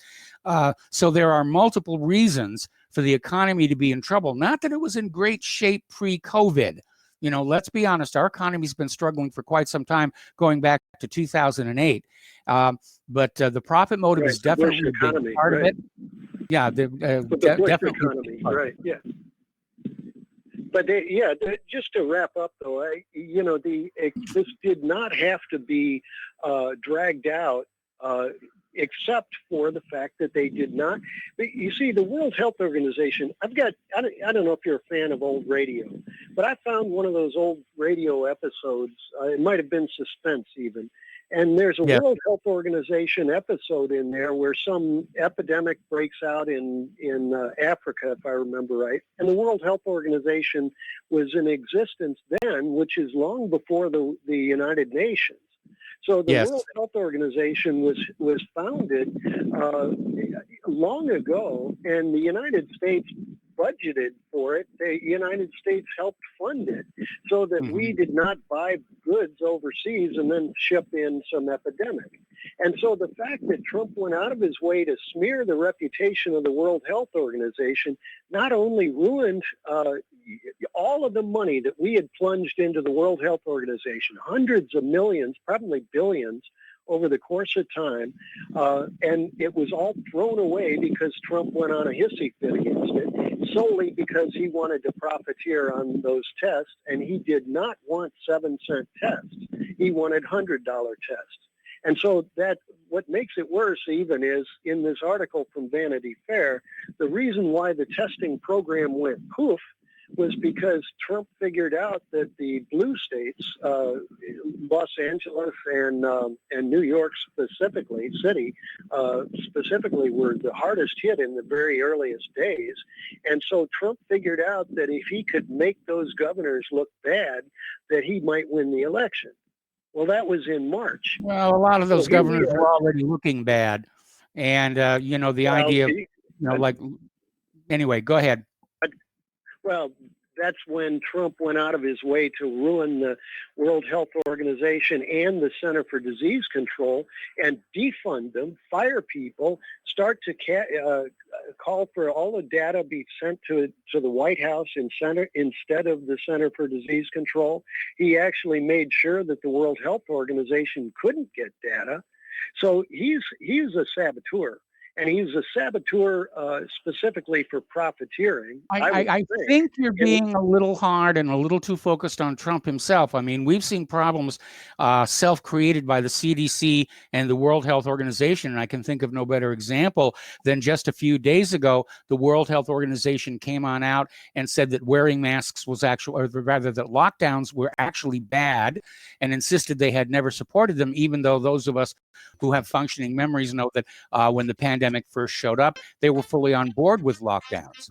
C: So there are multiple reasons for the economy to be in trouble. Not that it was in great shape pre-COVID. Let's be honest, our economy's been struggling for quite some time, going back to 2008. But the profit motive is definitely a big part of it. Yeah, definitely.
M: Economy, right, yeah. But just to wrap up, though, this did not have to be dragged out, except for the fact that they did not. You see, the World Health Organization. I don't know if you're a fan of old radio, but I found one of those old radio episodes. It might have been Suspense even. And there's a World Health Organization episode in there where some epidemic breaks out in Africa, if I remember right. And the World Health Organization was in existence then, which is long before the United Nations. So the World Health Organization was founded long ago, and the United States budgeted for it. The United States helped fund it so that we did not buy goods overseas and then ship in some epidemic. And so the fact that Trump went out of his way to smear the reputation of the World Health Organization not only ruined all of the money that we had plunged into the World Health Organization, hundreds of millions, probably billions, over the course of time, and it was all thrown away because Trump went on a hissy fit against it, solely because he wanted to profiteer on those tests, and he did not want 7-cent tests. He wanted $100 tests. And so what makes it worse even is, in this article from Vanity Fair, the reason why the testing program went poof was because Trump figured out that the blue states, Los Angeles and New York specifically, specifically, were the hardest hit in the very earliest days. And so Trump figured out that if he could make those governors look bad, that he might win the election. Well, that was in March.
C: Well, a lot of those governors were already looking bad. And, the idea of, anyway, go ahead.
M: Well, that's when Trump went out of his way to ruin the World Health Organization and the Center for Disease Control and defund them, fire people, start to call for all the data be sent to the White House instead of the Center for Disease Control. He actually made sure that the World Health Organization couldn't get data. So he's a saboteur. And he's a saboteur specifically for profiteering.
C: I think you're being a little hard and a little too focused on Trump himself. I mean, we've seen problems self-created by the CDC and the World Health Organization, and I can think of no better example than just a few days ago, the World Health Organization came on out and said that wearing masks was actually, or rather that lockdowns were actually bad, and insisted they had never supported them, even though those of us who have functioning memories know that when the pandemic first showed up, they were fully on board with lockdowns.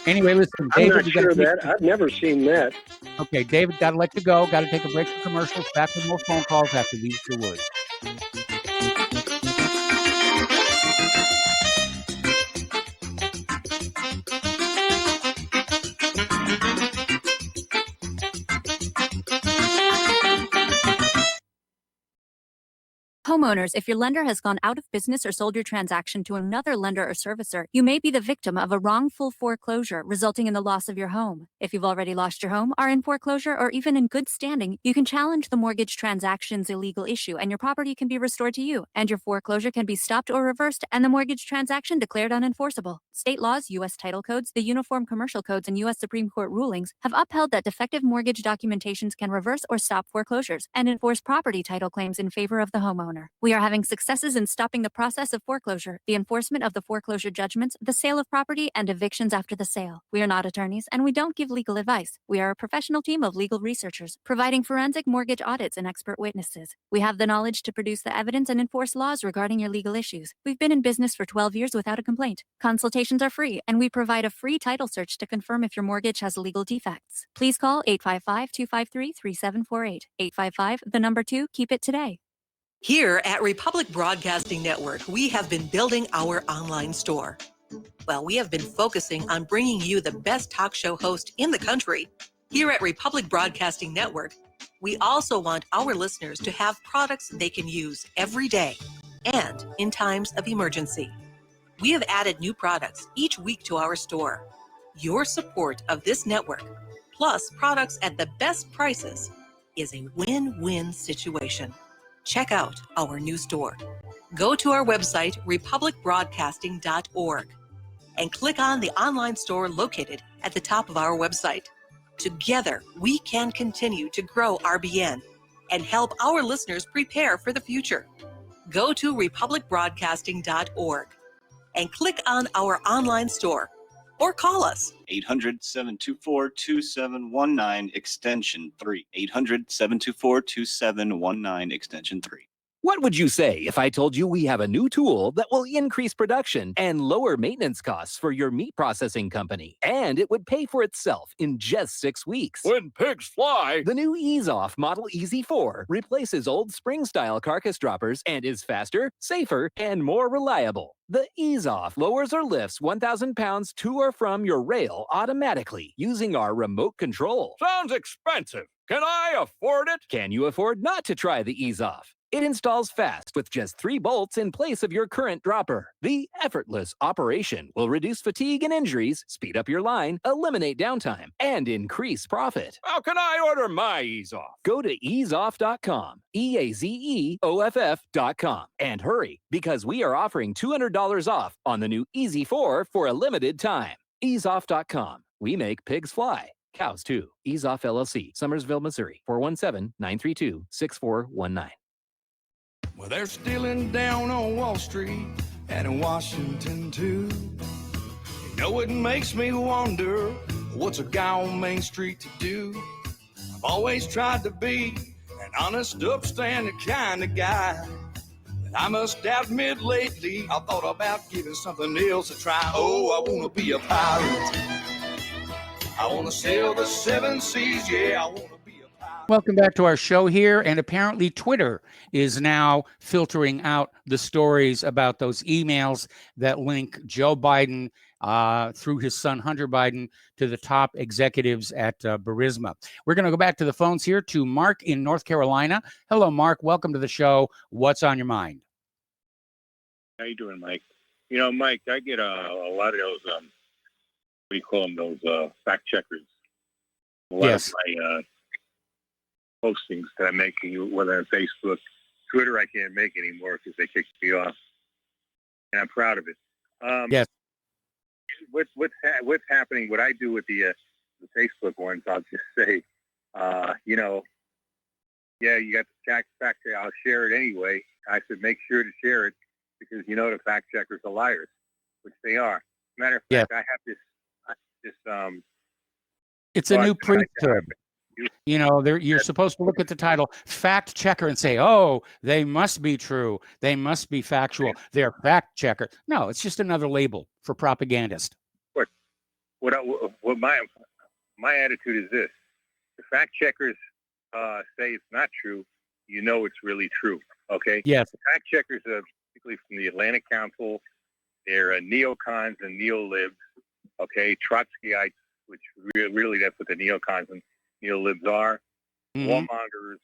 C: Anyway, listen, David,
M: I'm not sure that. I've never seen that.
C: Okay, David, got to let you go. Got to take a break for commercials. Back with more phone calls after these 2 words.
N: Homeowners, if your lender has gone out of business or sold your transaction to another lender or servicer, you may be the victim of a wrongful foreclosure, resulting in the loss of your home. If you've already lost your home, are in foreclosure, or even in good standing, you can challenge the mortgage transaction's illegal issue, and your property can be restored to you, and your foreclosure can be stopped or reversed, and the mortgage transaction declared unenforceable. State laws, U.S. title codes, the Uniform Commercial Codes, and U.S. Supreme Court rulings have upheld that defective mortgage documentations can reverse or stop foreclosures and enforce property title claims in favor of the homeowner. We are having successes in stopping the process of foreclosure, the enforcement of the foreclosure judgments, the sale of property, and evictions after the sale. We are not attorneys, and we don't give legal advice. We are a professional team of legal researchers, providing forensic mortgage audits and expert witnesses. We have the knowledge to produce the evidence and enforce laws regarding your legal issues. We've been in business for 12 years without a complaint. Consultations are free, and we provide a free title search to confirm if your mortgage has legal defects. Please call 855-253-3748. 855, keep it today.
O: Here at Republic Broadcasting Network, we have been building our online store. Well, we have been focusing on bringing you the best talk show host in the country. Here at Republic Broadcasting Network, we also want our listeners to have products they can use every day and in times of emergency. We have added new products each week to our store. Your support of this network, plus products at the best prices, is a win-win situation. Check out our new store. Go to our website, republicbroadcasting.org, and click on the online store located at the top of our website. Together, we can continue to grow RBN and help our listeners prepare for the future. Go to republicbroadcasting.org and click on our online store or call us.
P: 800-724-2719 extension 3. 800-724-2719 extension 3.
Q: What would you say if I told you we have a new tool that will increase production and lower maintenance costs for your meat processing company? And it would pay for itself in just 6 weeks.
K: When pigs fly!
Q: The new Ease Off Model Easy 4 replaces old spring-style carcass droppers and is faster, safer, and more reliable. The Ease Off lowers or lifts 1,000 pounds to or from your rail automatically using our remote control.
K: Sounds expensive. Can I afford it?
Q: Can you afford not to try the Ease Off? It installs fast with just 3 bolts in place of your current dropper. The effortless operation will reduce fatigue and injuries, speed up your line, eliminate downtime, and increase profit.
K: How can I order my Ease Off?
Q: Go to easeoff.com, EAZEOFF.com, and hurry because we are offering $200 off on the new Easy 4 for a limited time. Easeoff.com. We make pigs fly. Cows too. Ease Off LLC, Summersville, Missouri, 417-932-6419.
R: Well, they're stealing down on Wall Street and in Washington, too. You know, it makes me wonder, what's a guy on Main Street to do? I've always tried to be an honest, upstanding kind of guy. But I must admit lately, I thought about giving something else a try. Oh, I want to be a pirate. I want to sail the 7 seas, yeah, I want to.
C: Welcome back to our show here. And apparently Twitter is now filtering out the stories about those emails that link Joe Biden through his son Hunter Biden to the top executives at Burisma. We're going to go back to the phones here to Mark in North Carolina. Hello, Mark. Welcome to the show. What's on your mind?
S: How you doing, Mike? You know, Mike, I get a lot of those, what do you call them, those fact checkers. A lot of my postings that I'm making, whether on Facebook, Twitter, I can't make anymore because they kicked me off, and I'm proud of it.
C: Yes.
S: What's happening? What I do with the Facebook ones, I'll just say, you know, yeah, you got the fact check. I'll share it anyway. I said make sure to share it because you know the fact checkers are liars, which they are. Matter of fact, I have this.
C: It's a new priesthood. You know, you're supposed to look at the title, fact checker, and say, oh, they must be true. They must be factual. They're fact checker. No, it's just another label for propagandist.
S: What my attitude is this. The fact checkers say it's not true. You know it's really true. Okay?
C: Yes.
S: The fact checkers are particularly from the Atlantic Council. They're neocons and neolibs. Okay? Trotskyites, which really that's what the neocons and neolibs are, warmongers,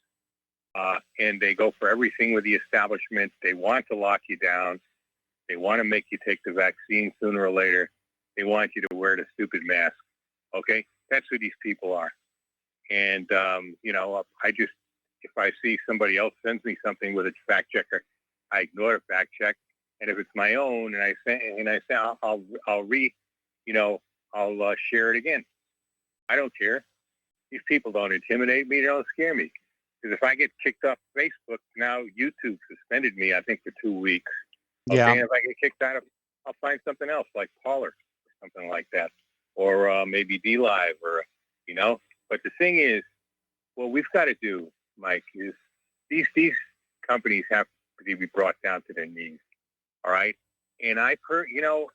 S: and they go for everything with the establishment. They want to lock you down. They want to make you take the vaccine sooner or later. They want you to wear the stupid mask. Okay? That's who these people are. And, you know, if I see somebody else sends me something with a fact checker, I ignore the fact check. And if it's my own and I say I'll share it again. I don't care. These people don't intimidate me. They don't scare me. Because if I get kicked off Facebook, now YouTube suspended me, I think, for 2 weeks. Okay,
C: Yeah.
S: and if I get kicked out, I'll find something else like Parler or something like that. Or maybe DLive or, you know. But the thing is, what we've got to do, Mike, is these companies have to be brought down to their knees. All right? And you know,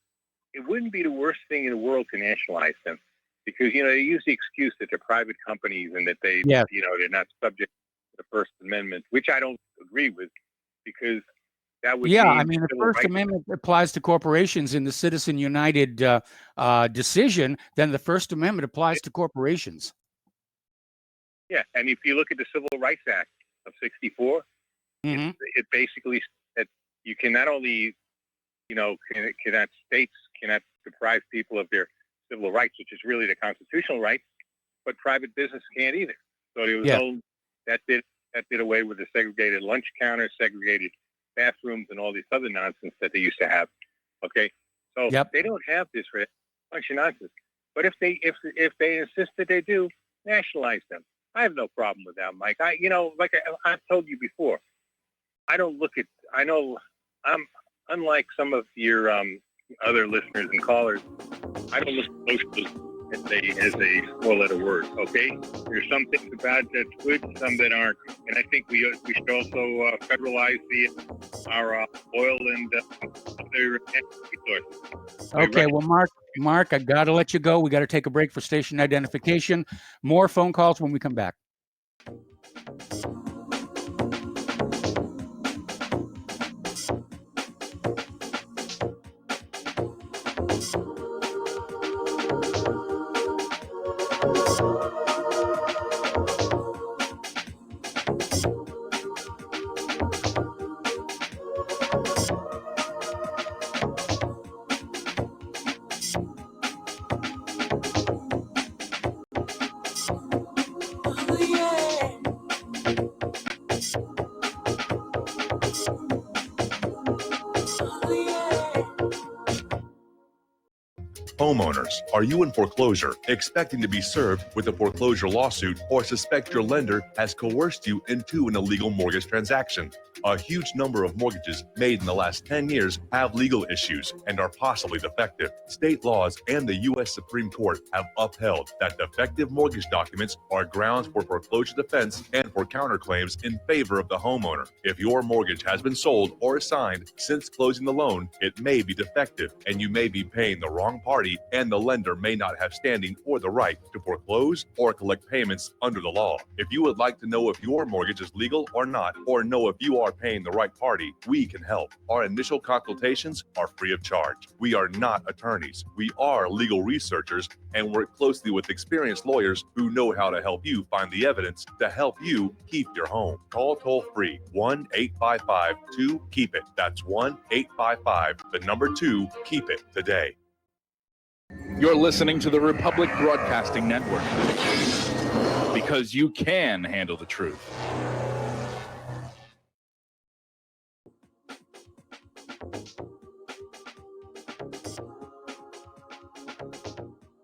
S: it wouldn't be the worst thing in the world to nationalize them. Because, you know, they use the excuse that they're private companies and that they, you know, they're not subject to the First Amendment, which I don't agree with, because that would mean
C: I mean, the First Amendment applies to corporations in the Citizen United decision, then the First Amendment applies to corporations.
S: Yeah, and if you look at the Civil Rights Act of 64, it basically that you can not only, you know, states cannot deprive people of their civil rights, which is really the constitutional rights, but private business can't either. So there was that did away with the segregated lunch counters, segregated bathrooms, and all this other nonsense that they used to have. Okay, so they don't have this for a bunch of nonsense. But if they insist that they do, nationalize them. I have no problem with that, Mike. Like I've told you before, I don't look at. I know I'm unlike some of your other listeners and callers. I don't look at socialism as a four-letter word. Okay, there's some things about that's good, some that aren't, and I think we should also federalize our oil and other resources.
C: Okay, well, Mark, I got to let you go. We got to take a break for station identification. More phone calls when we come back.
G: Homeowners, are you in foreclosure, expecting to be served with a foreclosure lawsuit, or suspect your lender has coerced you into an illegal mortgage transaction? A huge number of mortgages made in the last 10 years have legal issues and are possibly defective. State laws and the U.S. Supreme Court have upheld that defective mortgage documents are grounds for foreclosure defense and for counterclaims in favor of the homeowner. If your mortgage has been sold or assigned since closing the loan, it may be defective and you may be paying the wrong party, and the lender may not have standing or the right to foreclose or collect payments under the law. If you would like to know if your mortgage is legal or not, or know if you are are paying the right party, we can help. Our initial consultations are free of charge. We are not attorneys. We are legal researchers and work closely with experienced lawyers who know how to help you find the evidence to help you keep your home. Call toll free 1-855-2-KEEP-IT. That's 1-855-2-KEEP-IT today.
K: You're listening to the Republic Broadcasting Network because you can handle the truth.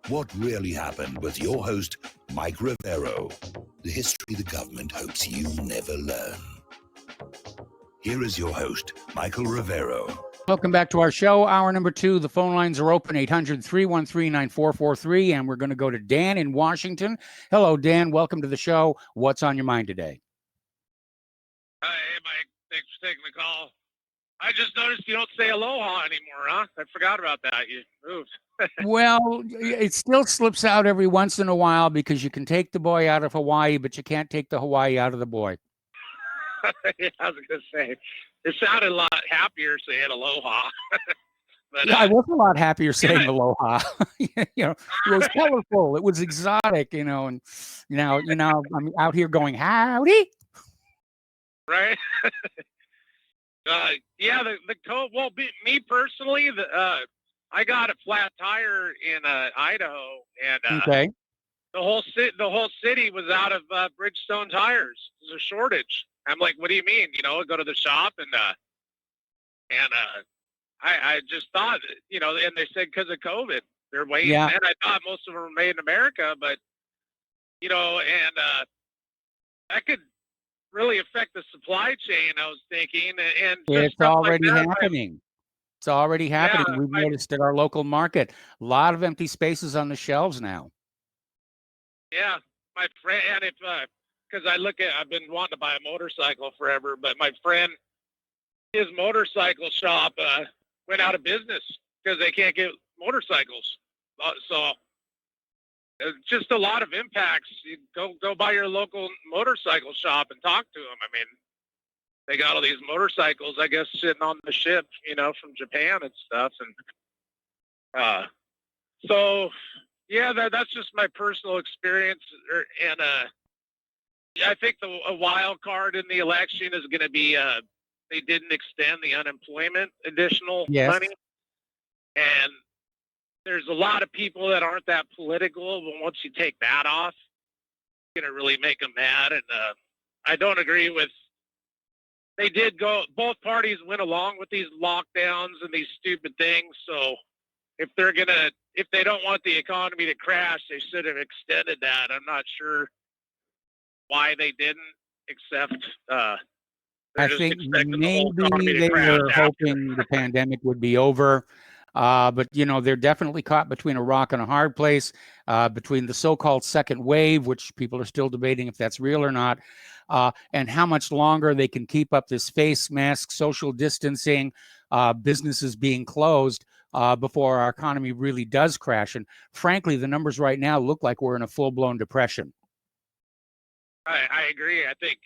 B: What really happened with your host, Mike Rivero. The history the government hopes you never learn. Here is your host, Michael Rivero.
C: Welcome back to our show. Hour number 2. The phone lines are open, 800-313-9443. And we're going to go to Dan in Washington. Hello, Dan. Welcome to the show. What's on your mind today?
T: Hey, Mike. Thanks for taking the call. I just noticed you don't say aloha anymore, huh? I forgot about that. You moved.
C: Well, it still slips out every once in a while because you can take the boy out of Hawaii, but you can't take the Hawaii out of the boy.
T: Yeah, I was going to say, it sounded a lot happier saying aloha. But,
C: Yeah, I was a lot happier saying aloha. It was colorful. It was exotic, and I'm out here going, howdy.
T: right? Yeah, the code. Well, me personally, I got a flat tire in Idaho, and
C: Okay.
T: the whole city was out of Bridgestone tires. There's a shortage. I'm like, what do you mean? Go to the shop and I just thought, and they said because of COVID, they're waiting.
C: Yeah.
T: And I thought most of them were made in America, but that could really affect the supply chain. I was thinking, and just
C: It's
T: stuff
C: already
T: like that.
C: happening. It's already happening.
T: Yeah,
C: We've noticed at our local market, a lot of empty spaces on the shelves now.
T: Yeah, my friend, and because I've been wanting to buy a motorcycle forever, but my friend, his motorcycle shop went out of business because they can't get motorcycles. So just a lot of impacts. You go by your local motorcycle shop and talk to them. I mean, they got all these motorcycles, I guess, sitting on the ship, from Japan and stuff. And so, yeah, that's just my personal experience. And I think a wild card in the election is going to be they didn't extend the unemployment additional money. And there's a lot of people that aren't that political, but once you take that off, it's going to really make them mad. And I don't agree with. They did both parties went along with these lockdowns and these stupid things. So if they don't want the economy to crash, they should have extended that. I'm not sure why they didn't, except
C: I think maybe they were hoping the pandemic would be over. But, they're definitely caught between a rock and a hard place, between the so-called second wave, which people are still debating if that's real or not, and how much longer they can keep up this face mask, social distancing, businesses being closed before our economy really does crash. And frankly, the numbers right now look like we're in a full-blown depression.
T: I agree. I think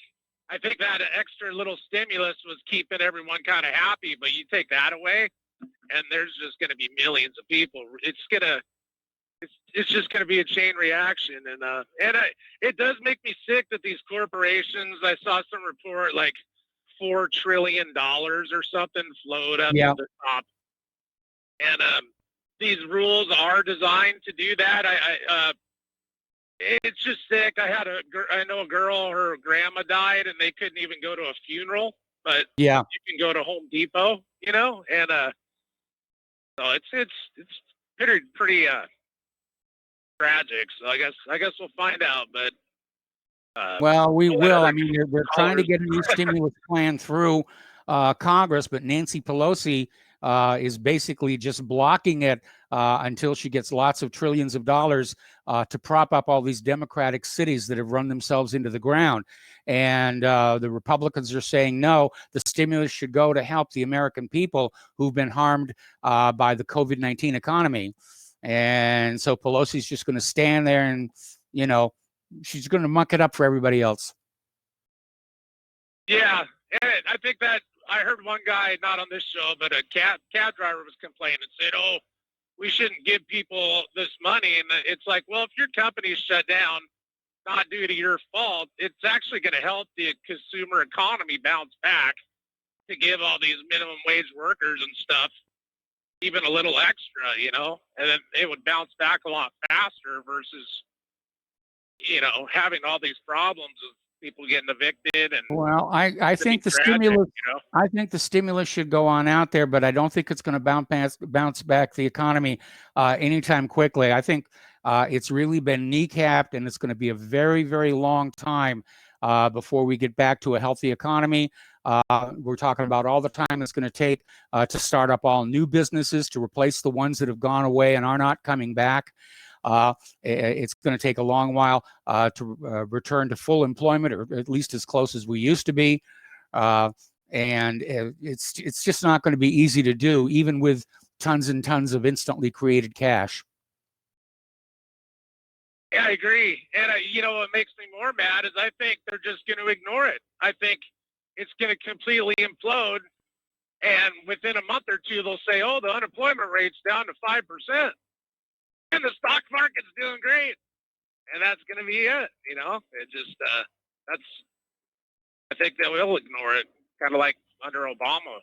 T: that extra little stimulus was keeping everyone kind of happy, but you take that away, and there's just going to be millions of people. It's just going to be a chain reaction, and it does make me sick that these corporations. I saw some report like $4 trillion or something float up to the top, and these rules are designed to do that. It's just sick. I know a girl, her grandma died, and they couldn't even go to a funeral, but you can go to Home Depot, and so it's pretty tragic. So I guess we'll find out, but
C: well, we will. I mean, they're trying to get a new stimulus plan through Congress, but Nancy Pelosi is basically just blocking it until she gets lots of trillions of dollars to prop up all these Democratic cities that have run themselves into the ground. And the Republicans are saying, no, the stimulus should go to help the American people who've been harmed by the COVID-19 economy. And so Pelosi's just going to stand there and, she's going to muck it up for everybody else.
T: Yeah, And I think that I heard one guy, not on this show, but a cab driver was complaining and said, "Oh, we shouldn't give people this money." And it's like, well, if your company's shut down, not due to your fault, it's actually going to help the consumer economy bounce back to give all these minimum wage workers and stuff even a little extra, and then it would bounce back a lot faster versus, having all these problems of people getting evicted and
C: Well, I think the
T: tragic,
C: stimulus I think the stimulus should go on out there, but I don't think it's going to bounce back the economy anytime quickly. I think it's really been kneecapped, and it's going to be a very, very long time before we get back to a healthy economy. We're talking about all the time it's going to take to start up all new businesses to replace the ones that have gone away and are not coming back. It's going to take a long while to return to full employment, or at least as close as we used to be. And it's just not going to be easy to do, even with tons and tons of instantly created cash.
T: Yeah, I agree. And what makes me more mad is I think they're just going to ignore it. I think it's going to completely implode. And within a month or two, they'll say, "Oh, the unemployment rate's down to 5%. And the stock market's doing great." And that's going to be it. It just, I think they will ignore it. Kind of like under Obama.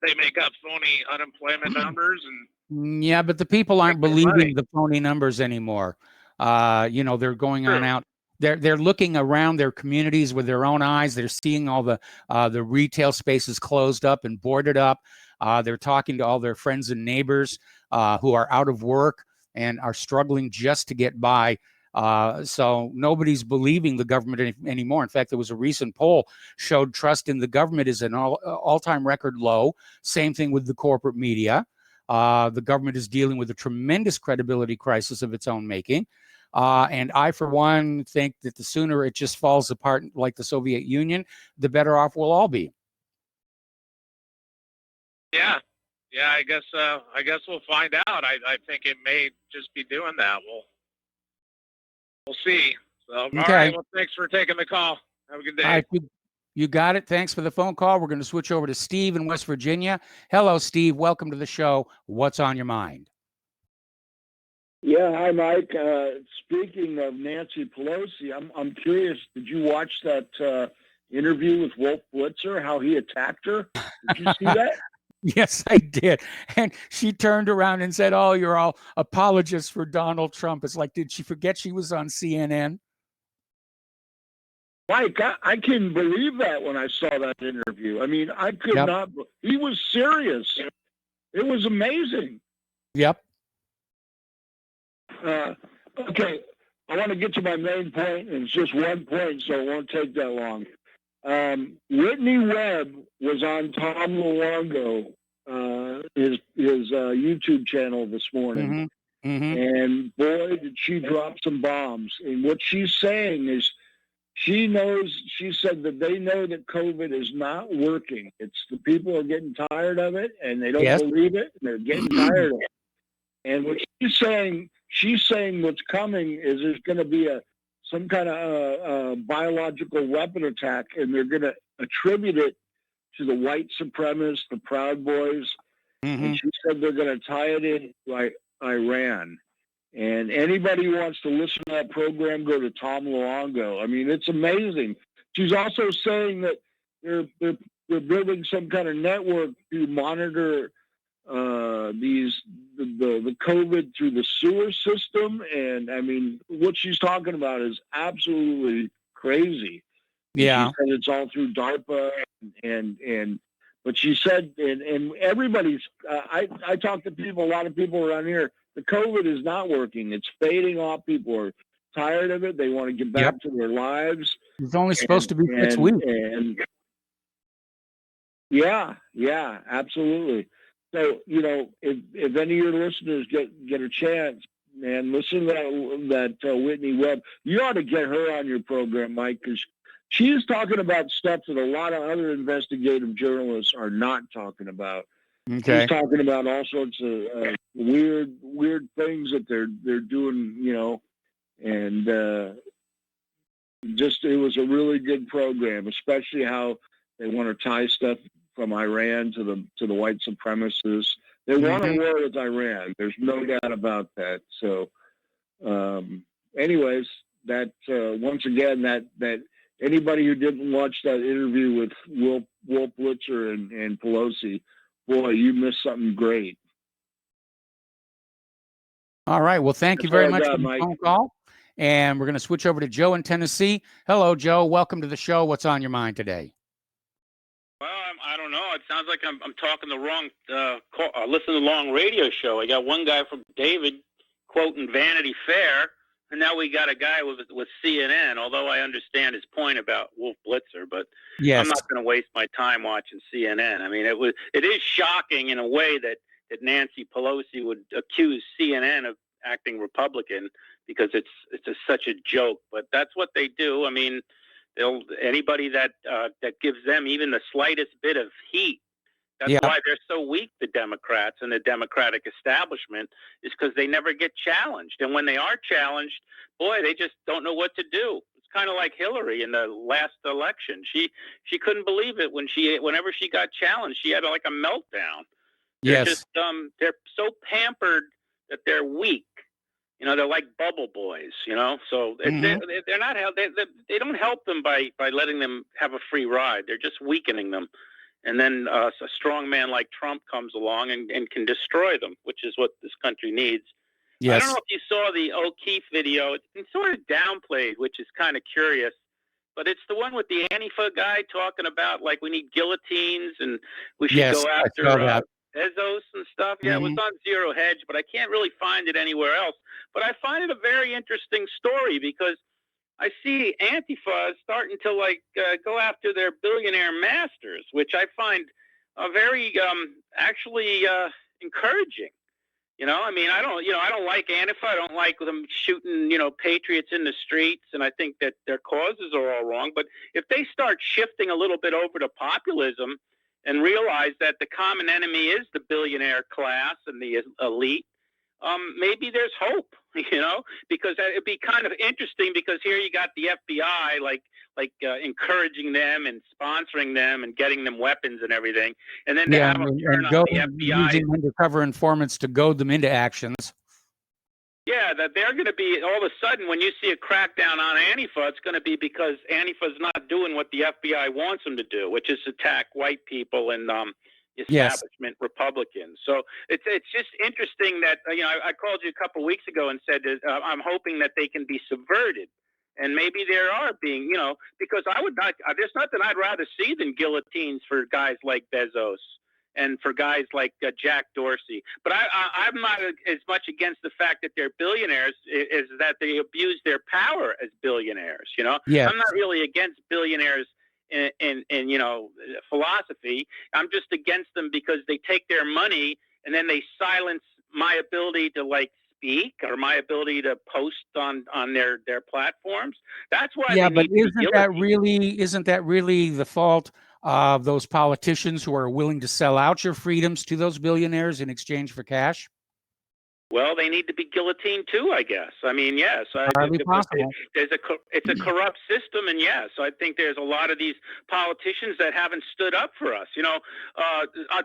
T: They make up phony unemployment numbers. And
C: yeah, but the people aren't believing the phony numbers anymore. They're going on out. They're looking around their communities with their own eyes. They're seeing all the retail spaces closed up and boarded up. They're talking to all their friends and neighbors who are out of work and are struggling just to get by. So nobody's believing the government anymore. In fact, there was a recent poll showed trust in the government is an all-time record low. Same thing with the corporate media. The government is dealing with a tremendous credibility crisis of its own making. And I, for one, think that the sooner it just falls apart like the Soviet Union, the better off we'll all be.
T: Yeah, I guess we'll find out. I think it may just be doing that. We'll see. So,
C: Okay.
T: All right. Well, thanks for taking the call. Have a good day.
C: All right, you got it. Thanks for the phone call. We're going to switch over to Steve in West Virginia. Hello, Steve. Welcome to the show. What's on your mind?
U: Yeah, hi, Mike. Speaking of Nancy Pelosi, I'm curious. Did you watch that interview with Wolf Blitzer? How he attacked her? Did you see that?
C: Yes, I did. And she turned around and said, "Oh, you're all apologists for Donald Trump." It's like, did she forget she was on CNN?
U: Mike, I couldn't believe that when I saw that interview. I mean, I could not. He was serious. It was amazing.
C: Yep.
U: Okay, I want to get to my main point, and it's just one point, so it won't take that long. Whitney Webb was on Tom Luongo, his YouTube channel this morning, and boy, did she drop some bombs. And what she's saying is, she said that they know that COVID is not working. It's the people are getting tired of it, and they don't believe it, and they're getting tired of it. And what she's saying what's coming is there's going to be some kind of biological weapon attack, and they're going to attribute it to the white supremacists, the Proud Boys. And she said they're going to tie it in like Iran. And anybody who wants to listen to that program, go to Tom Luongo. I mean, it's amazing. She's also saying that they're building some kind of network to monitor the COVID through the sewer system. And I mean, what she's talking about is absolutely crazy.
C: Yeah.
U: She said it's all through DARPA but she said, and everybody's, I talk to people, a lot of people around here, the COVID is not working. It's fading off. People are tired of it. They want to get back to their lives.
C: It's only supposed to be 6 weeks.
U: Yeah, absolutely. So, if any of your listeners get a chance, man, listen to that Whitney Webb. You ought to get her on your program, Mike, because she's talking about stuff that a lot of other investigative journalists are not talking about.
C: Okay.
U: She's talking about all sorts of weird things that they're doing, and just it was a really good program, especially how They want to tie stuff from Iran to the white supremacists. They want a war with Iran. There's no doubt about that. So, anyways, that once again, that anybody who didn't watch that interview with Wolf Blitzer and Pelosi, boy, you missed something great.
C: All right. Well, thank you
U: That's
C: very
U: all I
C: much
U: got,
C: for the
U: Mike.
C: phone call. And we're going to switch over to Joe in Tennessee. Hello, Joe. Welcome to the show. What's on your mind today?
A: Well, I don't know. It sounds like I'm talking the wrong, listening to the wrong radio show. I got one guy from David quoting Vanity Fair, and now we got a guy with CNN, although I understand his point about Wolf Blitzer, but
C: Yes.
A: I'm not going to waste my time watching CNN. I mean, it is shocking in a way that Nancy Pelosi would accuse CNN of acting Republican because it's such a joke, but that's what they do. I mean, anybody that gives them even the slightest bit of heat. That's why they're so weak, the Democrats and the Democratic establishment, is because they never get challenged. And when they are challenged, boy, they just don't know what to do. It's kind of like Hillary in the last election. She couldn't believe it whenever she got challenged. She had like a meltdown. They're just they're so pampered that they're weak. You know, they're like bubble boys, you know, so they're not they don't help them by letting them have a free ride. They're just weakening them. And then a strong man like Trump comes along and can destroy them, which is what this country needs.
C: Yes.
A: I don't know if you saw the O'Keefe video. It's been sort of downplayed, which is kind of curious. But it's the one with the Antifa guy talking about, like, we need guillotines and we should go after Bezos and stuff. Yeah, it was on Zero Hedge, but I can't really find it anywhere else. But I find it a very interesting story because I see Antifa starting to go after their billionaire masters, which I find very actually encouraging. You know, I mean, I don't like Antifa. I don't like them shooting, patriots in the streets, and I think that their causes are all wrong. But if they start shifting a little bit over to populism and realize that the common enemy is the billionaire class and the elite, maybe there's hope, because it'd be kind of interesting because here you got the FBI encouraging them and sponsoring them and getting them weapons and everything. And then to have them turn on the FBI.
C: Using undercover informants to goad them into actions.
A: Yeah, that they're going to be, all of a sudden, when you see a crackdown on Antifa, it's going to be because Antifa's not doing what the FBI wants them to do, which is attack white people and establishment Republicans. So it's just interesting that, I called you a couple of weeks ago and said that I'm hoping that they can be subverted. And maybe there are being, because there's nothing I'd rather see than guillotines for guys like Bezos and for guys like Jack Dorsey. But I'm not as much against the fact that they're billionaires is that they abuse their power as billionaires,
C: Yes.
A: I'm not really against billionaires in philosophy. I'm just against them because they take their money and then they silence my ability to speak or my ability to post on their platforms. That's why.
C: Yeah,
A: they
C: but
A: need to be
C: isn't that really the fault of those politicians who are willing to sell out your freedoms to those billionaires in exchange for cash?
A: Well, they need to be guillotined too, I guess. I mean, yes. It's a corrupt system, and yes, I think there's a lot of these politicians that haven't stood up for us.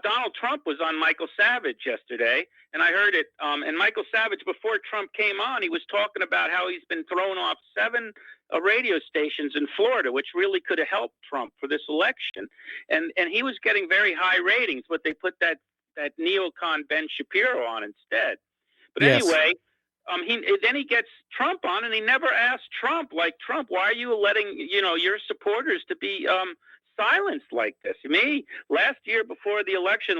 A: Donald Trump was on Michael Savage yesterday, and I heard it. And Michael Savage, before Trump came on, he was talking about how he's been thrown off 7 radio stations in Florida, which really could have helped Trump for this election. And he was getting very high ratings, but they put that neocon Ben Shapiro on instead. But anyway, then he gets Trump on, and he never asked Trump, Trump, why are you letting your supporters to be silenced like this? Me, last before election,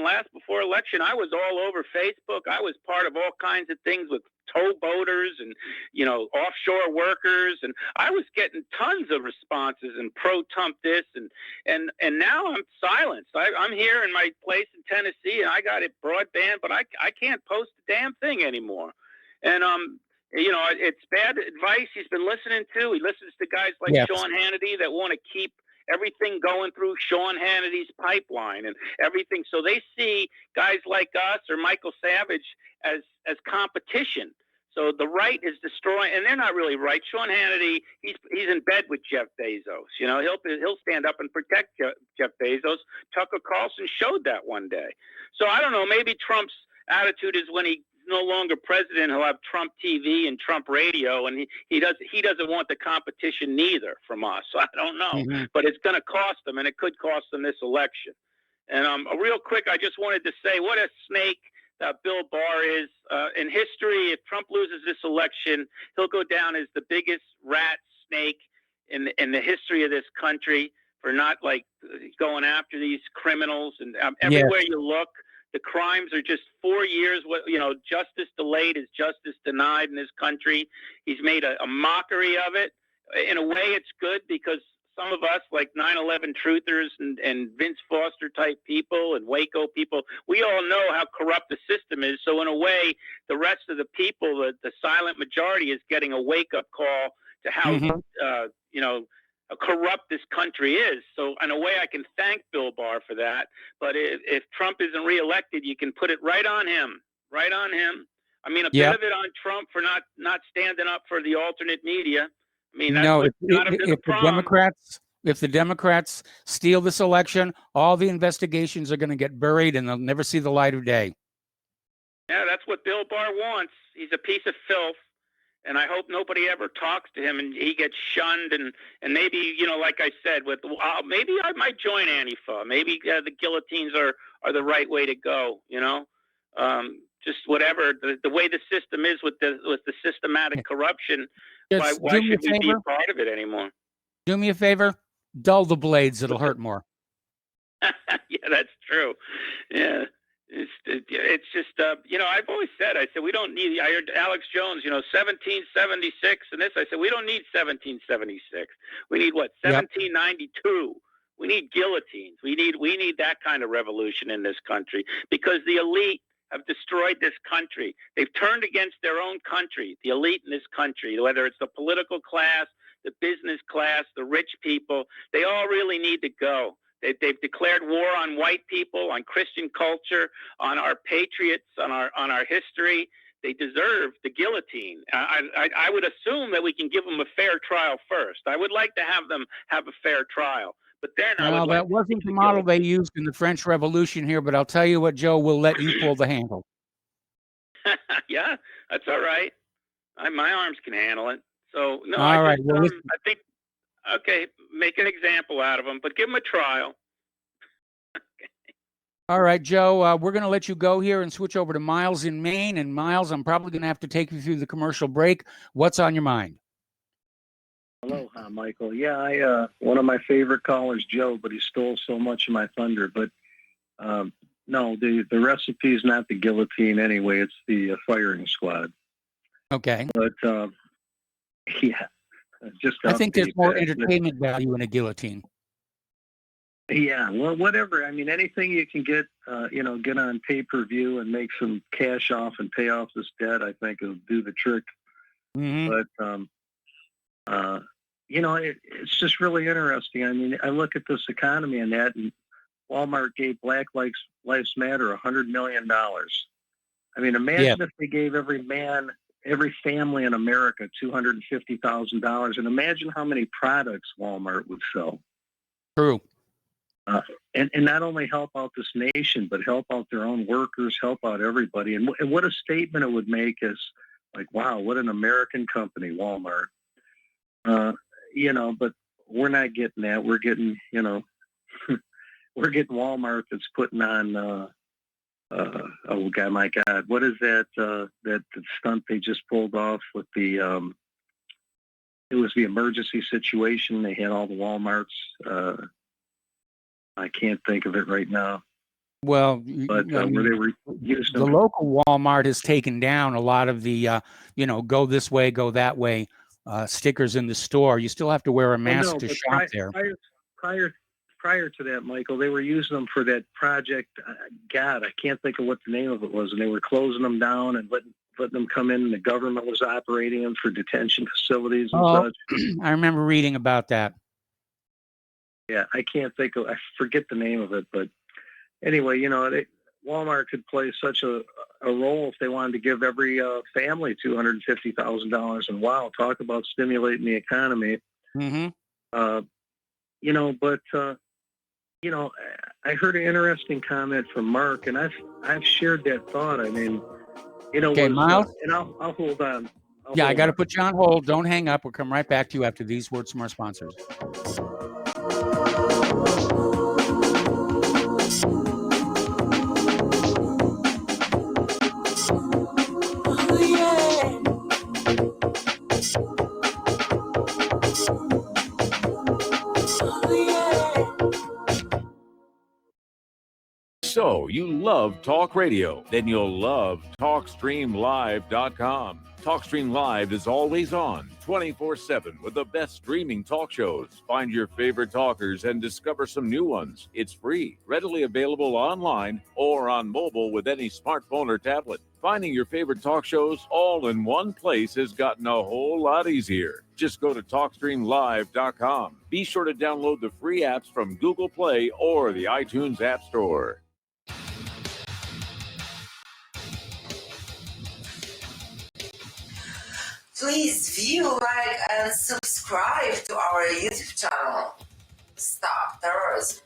A: I was all over Facebook. I was part of all kinds of things with towboaters and offshore workers, and I was getting tons of responses and pro-Trump this and now I'm silenced. I'm here in my place in Tennessee, and I got it broadband, but I can't post a damn thing anymore. And it's bad advice he's been listening to. He listens to guys like Sean Hannity that want to keep everything going through Sean Hannity's pipeline and everything. So they see guys like us or Michael Savage as competition. So the right is destroying, and they're not really right. Sean Hannity, he's in bed with Jeff Bezos. You know, he'll stand up and protect Jeff Bezos. Tucker Carlson showed that one day. So I don't know. Maybe Trump's attitude is when he's no longer president, he'll have Trump TV and Trump radio, and he doesn't want the competition neither from us. So I don't know, but it's going to cost them, and it could cost them this election. And real quick, I just wanted to say what a snake Bill Barr is in history. If Trump loses this election, he'll go down as the biggest rat snake in the history of this country for not like going after these criminals. And everywhere you look, the crimes are just 4 years. Justice delayed is justice denied in this country. He's made a mockery of it. In a way, it's good because some of us, like 9/11 truthers and Vince Foster type people and Waco people, we all know how corrupt the system is. So in a way, the rest of the people, the silent majority, is getting a wake-up call to how corrupt this country is. So in a way, I can thank Bill Barr for that. But if Trump isn't reelected, you can put it right on him. Right on him. I mean, a bit of it on Trump for not standing up for the alternate media. I mean, that's if the Democrats steal this election, all the investigations are going to get buried and they'll never see the light of day. Yeah, that's what Bill Barr wants. He's a piece of filth, and I hope nobody ever talks to him and he gets shunned. And maybe, like I said, maybe I might join Antifa. Maybe the guillotines are the right way to go. Just whatever the way the system is with the systematic corruption. Why should we be a part of it anymore? Do me a favor, dull the blades. It'll hurt more. Yeah, that's true. Yeah, it's just I've always said, I said we don't need. I heard Alex Jones, 1776 and this. I said we don't need 1776. We need what 1792. We need guillotines. We need that kind of revolution in this country because the elite have destroyed this country. They've turned against their own country, the elite in this country, whether it's the political class, the business class, the rich people. They all really need to go. They've declared war on white people, on Christian culture, on our patriots, on our history. They deserve the guillotine. I would assume that we can give them a fair trial first. I would like to have them have a fair trial. But then that wasn't the model they used in the French Revolution here, but I'll tell you what, Joe, we'll let you pull the handle. Yeah, that's all right. My arms can handle it. So, no, I think, okay, make an example out of them, but give them a trial. All right, Joe, we're going to let you go here and switch over to Miles in Maine. And Miles, I'm probably going to have to take you through the commercial break. What's on your mind?
M: Aloha, Michael. Yeah, one of my favorite callers, Joe, but he stole so much of my thunder. But no, the recipe is not the guillotine anyway. It's the firing squad. Okay. But yeah, just
C: I think there's more entertainment value in a guillotine.
M: Yeah, well, whatever. I mean, anything you can get, get on pay-per-view and make some cash off and pay off this debt, I think will do the trick. But it's just really interesting. I mean, I look at this economy and Walmart gave Black Lives Matter $100 million. I mean, imagine if they gave every family in America $250,000, and imagine how many products Walmart would sell. True. And not only help out this nation, but help out their own workers, help out everybody. And what a statement it would make is like, wow, what an American company, Walmart. But we're not getting that. We're getting, we're getting Walmart that's putting on, oh God, my God, what is that stunt they just pulled off with it was the emergency situation. They had all the Walmarts. I can't think of it right now. Well, but where they were using the local Walmart has taken down a lot of the, go this way, go that way stickers in the store. You still have to wear a mask to shop there. Prior to that, Michael, they were using them for that project. God, I can't think of what the name of it was, and they were closing them down and letting them come in. And the government was operating them for detention facilities and such. I remember reading about that. Yeah, I forget the name of it, but anyway, Walmart could play such a a role if they wanted to give every family $250,000. And wow, talk about stimulating the economy.
C: Mm-hmm.
M: But I heard an interesting comment from Mark, and I've shared that thought. I mean,
C: Okay, Miles.
M: And I'll hold on.
C: I got to put you on hold. Don't hang up. We'll come right back to you after these words from our sponsors.
F: So, you love talk radio? Then you'll love TalkStreamLive.com. TalkStream Live is always on, 24/7, with the best streaming talk shows. Find your favorite talkers and discover some new ones. It's free, readily available online or on mobile with any smartphone or tablet. Finding your favorite talk shows all in one place has gotten a whole lot easier. Just go to TalkStreamLive.com. Be sure to download the free apps from Google Play or the iTunes App Store.
D: Please view, like, and subscribe to our YouTube channel. Stop terrorism.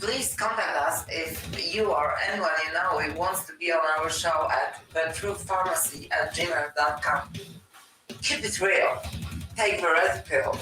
D: Please contact us if you or anyone you know who wants to be on our show at thetruthpharmacy@gmail.com. Keep it real. Take the red pill.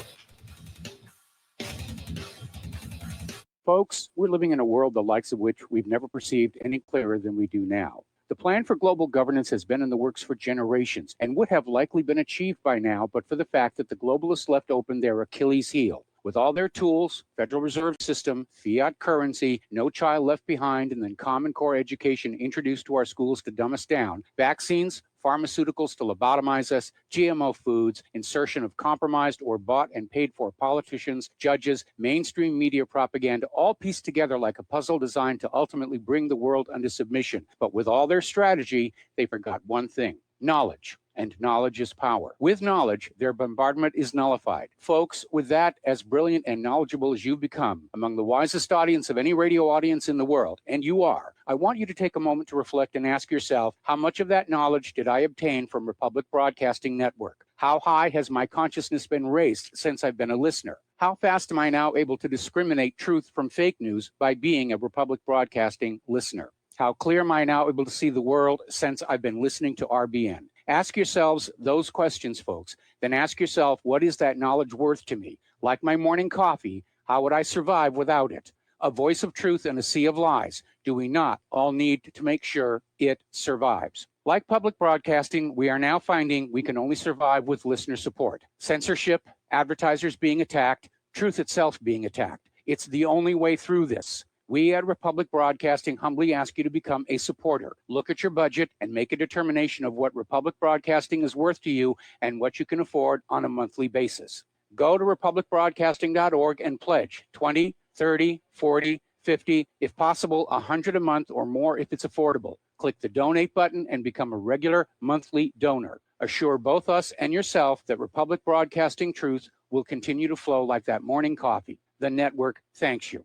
C: Folks, we're living in a world the likes of which we've never perceived any clearer than we do now. The plan for global governance has been in the works for generations and would have likely been achieved by now, but for the fact that the globalists left open their Achilles heel. With all their tools, Federal Reserve System, fiat currency, no child left behind, and then Common Core education introduced to our schools to dumb us down, vaccines, pharmaceuticals to lobotomize us, GMO foods, insertion of compromised or bought and paid for politicians, judges, mainstream media propaganda, all pieced together like a puzzle designed to ultimately bring the world under submission. But with all their strategy, they forgot one thing: knowledge. And knowledge is power. With knowledge, their bombardment is nullified. Folks, with that, as brilliant and knowledgeable as you've become, among the wisest audience of any radio audience in the world, and you are, I want you to take a moment to reflect and ask yourself, how much of that knowledge did I obtain from Republic Broadcasting Network? How high has my consciousness been raised since I've been a listener? How fast am I now able to discriminate truth from fake news by being a Republic Broadcasting listener? How clear am I now able to see the world since I've been listening to RBN? Ask yourselves those questions, folks. Then ask yourself, what is that knowledge worth to me? Like my morning coffee, how would I survive without it? A voice of truth in a sea of lies. Do we not all need to make sure it survives? Like public broadcasting, we are now finding we can only survive with listener support. Censorship, advertisers being attacked, truth itself being attacked. It's the only way through this. We at Republic Broadcasting humbly ask you to become a supporter. Look at your budget and make a determination of what Republic Broadcasting is worth to you and what you can afford on a monthly basis. Go to republicbroadcasting.org and pledge 20, 30, 40, 50, if possible, 100 a month or more if it's affordable. Click the donate button and become a regular monthly donor. Assure both us and yourself that Republic Broadcasting truth will continue to flow like that morning coffee. The network thanks you.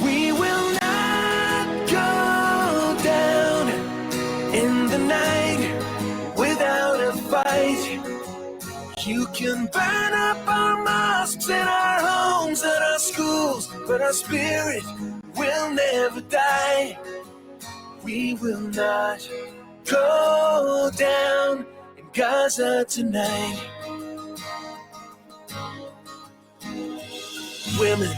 R: We will not go down in the night without a fight. You can burn up our mosques and our homes and our schools, but our spirit will never die. We will not go down in Gaza tonight. Women.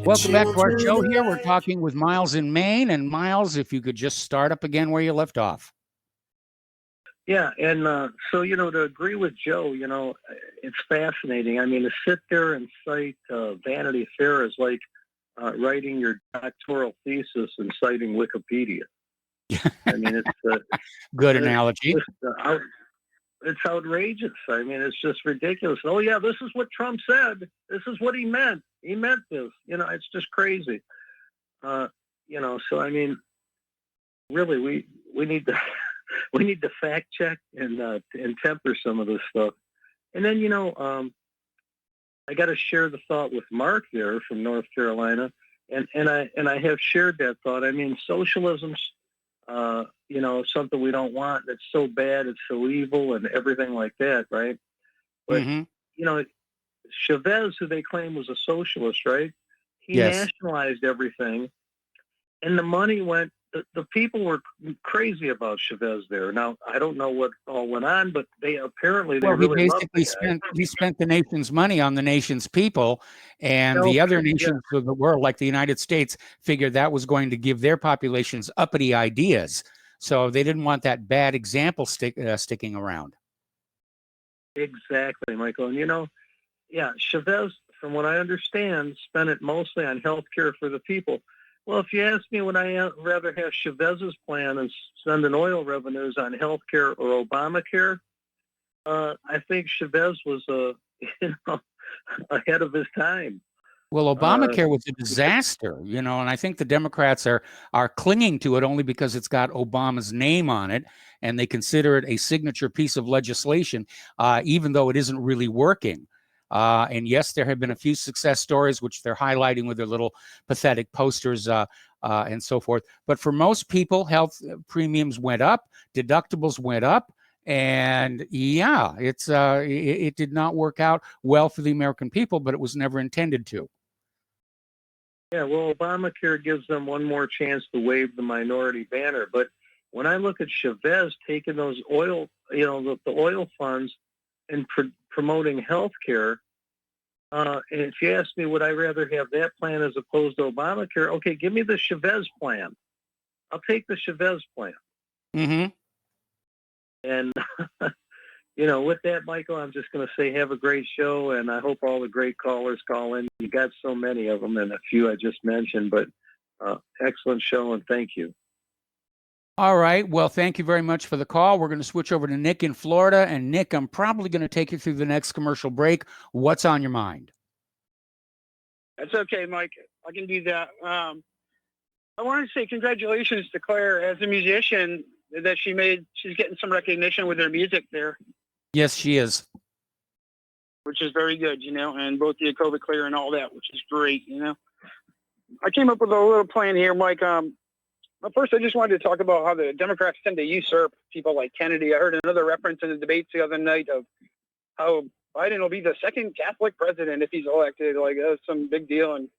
C: Welcome back to our show here. We're talking with Miles in Maine. And Miles, if you could just start up again where you left off.
M: Yeah, and so, to agree with Joe, it's fascinating. I mean, to sit there and cite Vanity Fair is like writing your doctoral thesis and citing Wikipedia. I mean, it's
C: good analogy.
M: It's outrageous. I mean, it's just ridiculous. Oh, yeah, this is what Trump said. This is what he meant. He meant this. It's just crazy. So, I mean, really, we need to we need to fact check and temper some of this stuff. And then, I got to share the thought with Mark there from North Carolina. And I have shared that thought. I mean, socialism's something we don't want. It's so bad. It's so evil and everything like that, right? But Chavez, who they claim was a socialist, right? He nationalized everything, and the money went. The people were crazy about Chavez there. Now I don't know what all went on, but they really loved the guy.
C: He spent the nation's money on the nation's people, and the other nations of the world, like the United States, figured that was going to give their populations uppity ideas. So they didn't want that bad example sticking around.
M: Exactly, Michael. And Chavez, from what I understand, spent it mostly on health care for the people. Well, if you ask me, would I rather have Chavez's plan and spending oil revenues on health care or Obamacare? I think Chavez was ahead of his time.
C: Well, Obamacare was a disaster, and I think the Democrats are clinging to it only because it's got Obama's name on it, and they consider it a signature piece of legislation, even though it isn't really working. And yes, there have been a few success stories, which they're highlighting with their little pathetic posters and so forth. But for most people, health premiums went up, deductibles went up. And it did not work out well for the American people, but it was never intended to.
M: Yeah, well, Obamacare gives them one more chance to wave the minority banner. But when I look at Chavez taking those oil, the oil funds and promoting health care, and if you ask me, would I rather have that plan as opposed to Obamacare? Okay, give me the Chavez plan. I'll take the Chavez plan.
C: Mm-hmm.
M: And, with that, Michael, I'm just going to say have a great show, and I hope all the great callers call in. You got so many of them, and a few I just mentioned, but excellent show, and thank you.
C: All right. Well, thank you very much for the call. We're going to switch over to Nick in Florida. And Nick, I'm probably going to take you through the next commercial break. What's on your mind?
E: That's okay, Mike. I can do that. I wanted to say congratulations to Claire as a musician that she's getting some recognition with her music there.
C: Yes, she is.
E: Which is very good, and both the COVID clear and all that, which is great, I came up with a little plan here, Mike. First, I just wanted to talk about how the Democrats tend to usurp people like Kennedy. I heard another reference in the debates the other night of how Biden will be the second Catholic president if he's elected. Like, that's some big deal. And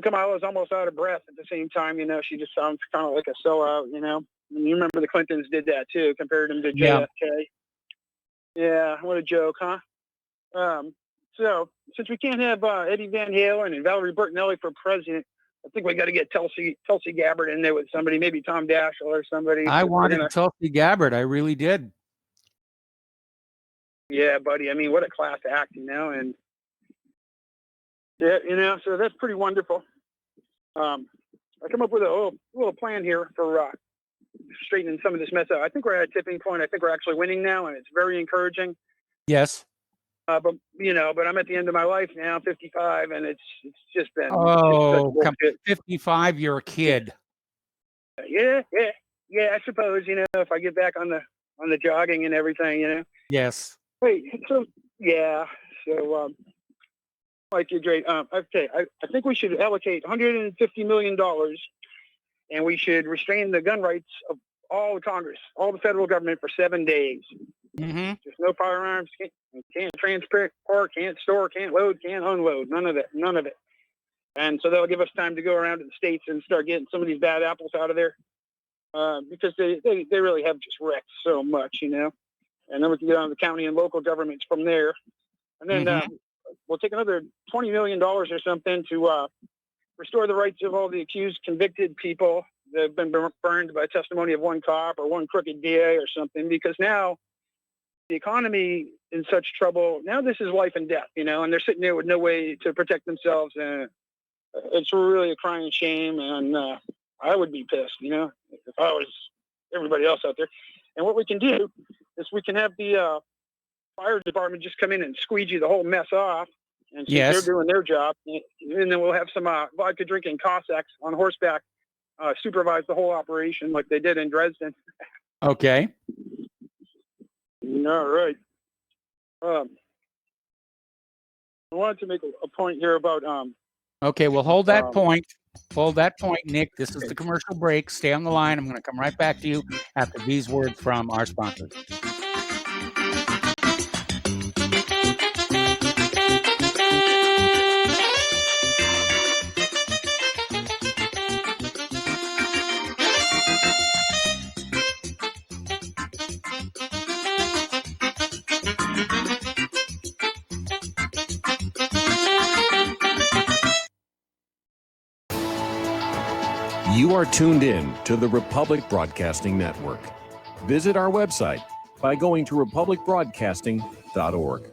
E: Kamala's almost out of breath at the same time. She just sounds kind of like a sellout, And you remember the Clintons did that too, compared him to JFK. Yeah, what a joke, huh? So since we can't have Eddie Van Halen and Valerie Bertinelli for president, I think we got to get Tulsi Gabbard in there with somebody, maybe Tom Daschle or somebody.
C: I wanted Tulsi Gabbard. I really did.
E: Yeah, buddy. I mean, what a class act, and yeah, so that's pretty wonderful. I come up with a little plan here for straightening some of this mess out. I think we're at a tipping point. I think we're actually winning now, and it's very encouraging.
C: Yes.
E: But I'm at the end of my life now, 55, and it's just been.
C: Oh, 55, you're a kid.
E: Yeah. I suppose if I get back on the jogging and everything,
C: Yes.
E: Wait. So yeah. So Mike, you're great. Okay, I think we should allocate $150 million, and we should restrain the gun rights of all the Congress, all the federal government for 7 days.
C: Mm-hmm.
E: There's no firearms, can't transport, can't store, can't load, can't unload, none of it. And so that'll give us time to go around to the states and start getting some of these bad apples out of there, because they really have just wrecked so much, And then we can get on the county and local governments from there. And then we'll take another $20 million or something to restore the rights of all the accused, convicted people that have been burned by testimony of one cop or one crooked DA or something, because now the economy in such trouble. Now this is life and death, and they're sitting there with no way to protect themselves. And it's really a crying shame. And I would be pissed, if I was everybody else out there. And what we can do is we can have the fire department just come in and squeegee the whole mess off. And since they're doing their job, and then we'll have some vodka drinking Cossacks on horseback supervise the whole operation like they did in Dresden.
C: Okay.
E: All right. I wanted to make a point here about
C: Okay, well, hold that point. Hold that point, Nick. This is the commercial break. Stay on the line. I'm going to come right back to you after these words from our sponsors.
H: You are tuned in to the Republic Broadcasting Network. Visit our website by going to republicbroadcasting.org.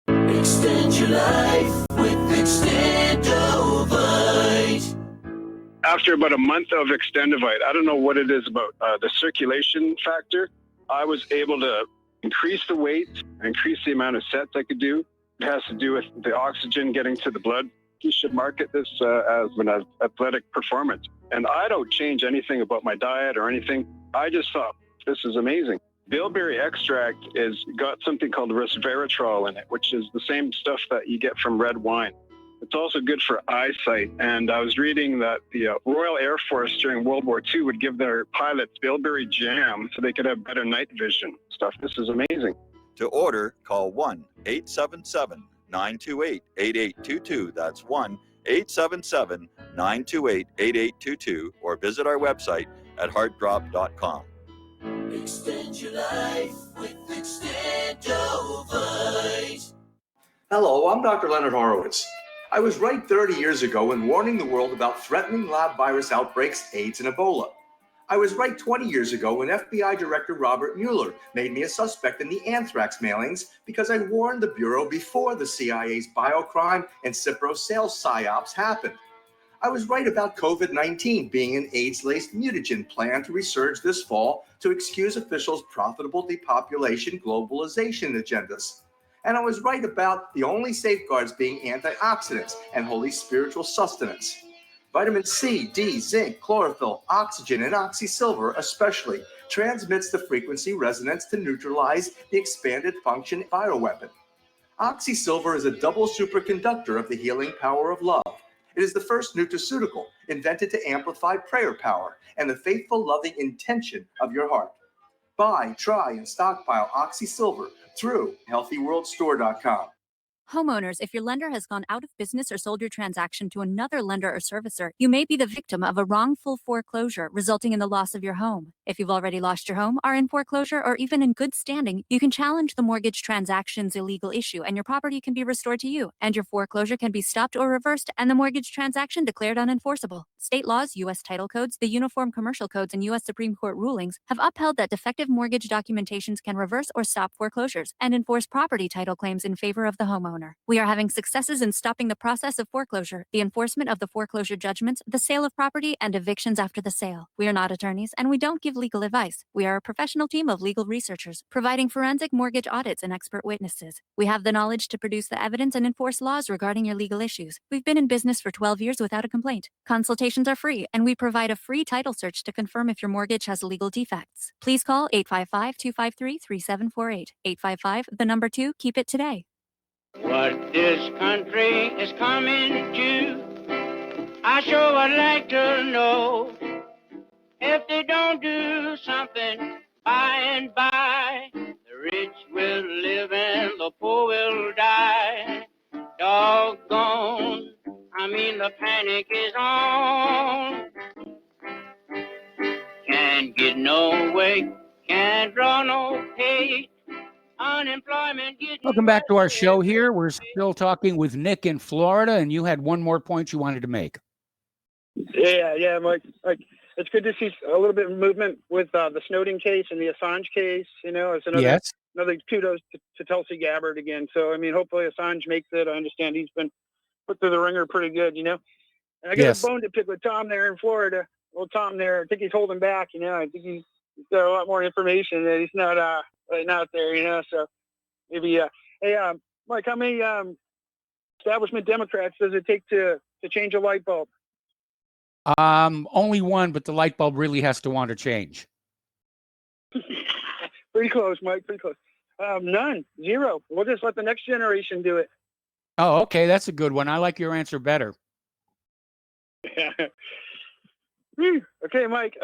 R: Extend your life with Extendovite.
V: After about a month of Extendovite, I don't know what it is about the circulation factor. I was able to increase the weight, increase the amount of sets I could do. It has to do with the oxygen getting to the blood. You should market this as an athletic performance. And I don't change anything about my diet or anything. I just thought, this is amazing. Bilberry extract is got something called resveratrol in it, which is the same stuff that you get from red wine. It's also good for eyesight. And I was reading that the Royal Air Force during World War II would give their pilots bilberry jam so they could have better night vision stuff. This is amazing.
W: To order, call 1-877-928-8822. That's 1-877-928-8822, or visit our website at heartdrop.com.
R: Extend your life with Extendovite.
X: Hello, I'm Dr. Leonard Horowitz. I was right 30 years ago in warning the world about threatening lab virus outbreaks, AIDS, and Ebola. I was right 20 years ago when FBI Director Robert Mueller made me a suspect in the anthrax mailings because I warned the Bureau before the CIA's biocrime and Cipro sales psyops happened. I was right about COVID-19 being an AIDS-laced mutagen planned to resurge this fall to excuse officials' profitable depopulation globalization agendas. And I was right about the only safeguards being antioxidants and holy spiritual sustenance. Vitamin C, D, zinc, chlorophyll, oxygen, and oxysilver especially transmits the frequency resonance to neutralize the expanded function bioweapon. Oxysilver is a double superconductor of the healing power of love. It is the first nutraceutical invented to amplify prayer power and the faithful, loving intention of your heart. Buy, try, and stockpile Oxysilver through healthyworldstore.com.
N: Homeowners, if your lender has gone out of business or sold your transaction to another lender or servicer, you may be the victim of a wrongful foreclosure resulting in the loss of your home. If you've already lost your home, are in foreclosure, or even in good standing, you can challenge the mortgage transaction's illegal issue and your property can be restored to you, and your foreclosure can be stopped or reversed and the mortgage transaction declared unenforceable. State laws, U.S. title codes, the Uniform Commercial Codes, and U.S. Supreme Court rulings have upheld that defective mortgage documentations can reverse or stop foreclosures and enforce property title claims in favor of the homeowner. We are having successes in stopping the process of foreclosure, the enforcement of the foreclosure judgments, the sale of property, and evictions after the sale. We are not attorneys, and we don't give legal advice. We are a professional team of legal researchers, providing forensic mortgage audits and expert witnesses. We have the knowledge to produce the evidence and enforce laws regarding your legal issues. We've been in business for 12 years without a complaint. Consultations are free, and we provide a free title search to confirm if your mortgage has legal defects. Please call 855-253-3748. 855, 2, keep it today.
Y: What this country is coming to, I sure would like to know. If they don't do something by and by, the rich will live and the poor will die. Doggone, the panic is on. Can't get no way, can't draw no pay. Unemployment getting
C: Welcome back to our show here. We're still talking with Nick in Florida, and you had one more point you wanted to make.
E: Yeah, Mike. It's good to see a little bit of movement with the Snowden case and the Assange case. It's another kudos to Tulsi Gabbard again. So, hopefully Assange makes it. I understand he's been put through the ringer pretty good, And I got a bone to pick with Tom there in Florida. Well, Tom there, I think he's holding back, I think he's got a lot more information that he's not letting out there, So maybe, hey, Mike, how many establishment Democrats does it take to change a light bulb?
C: Only one, but the light bulb really has to want to change.
E: Pretty close, Mike. Pretty close. None. Zero. We'll just let the next generation do it.
C: Oh, okay. That's a good one. I like your answer better.
E: Okay, Mike.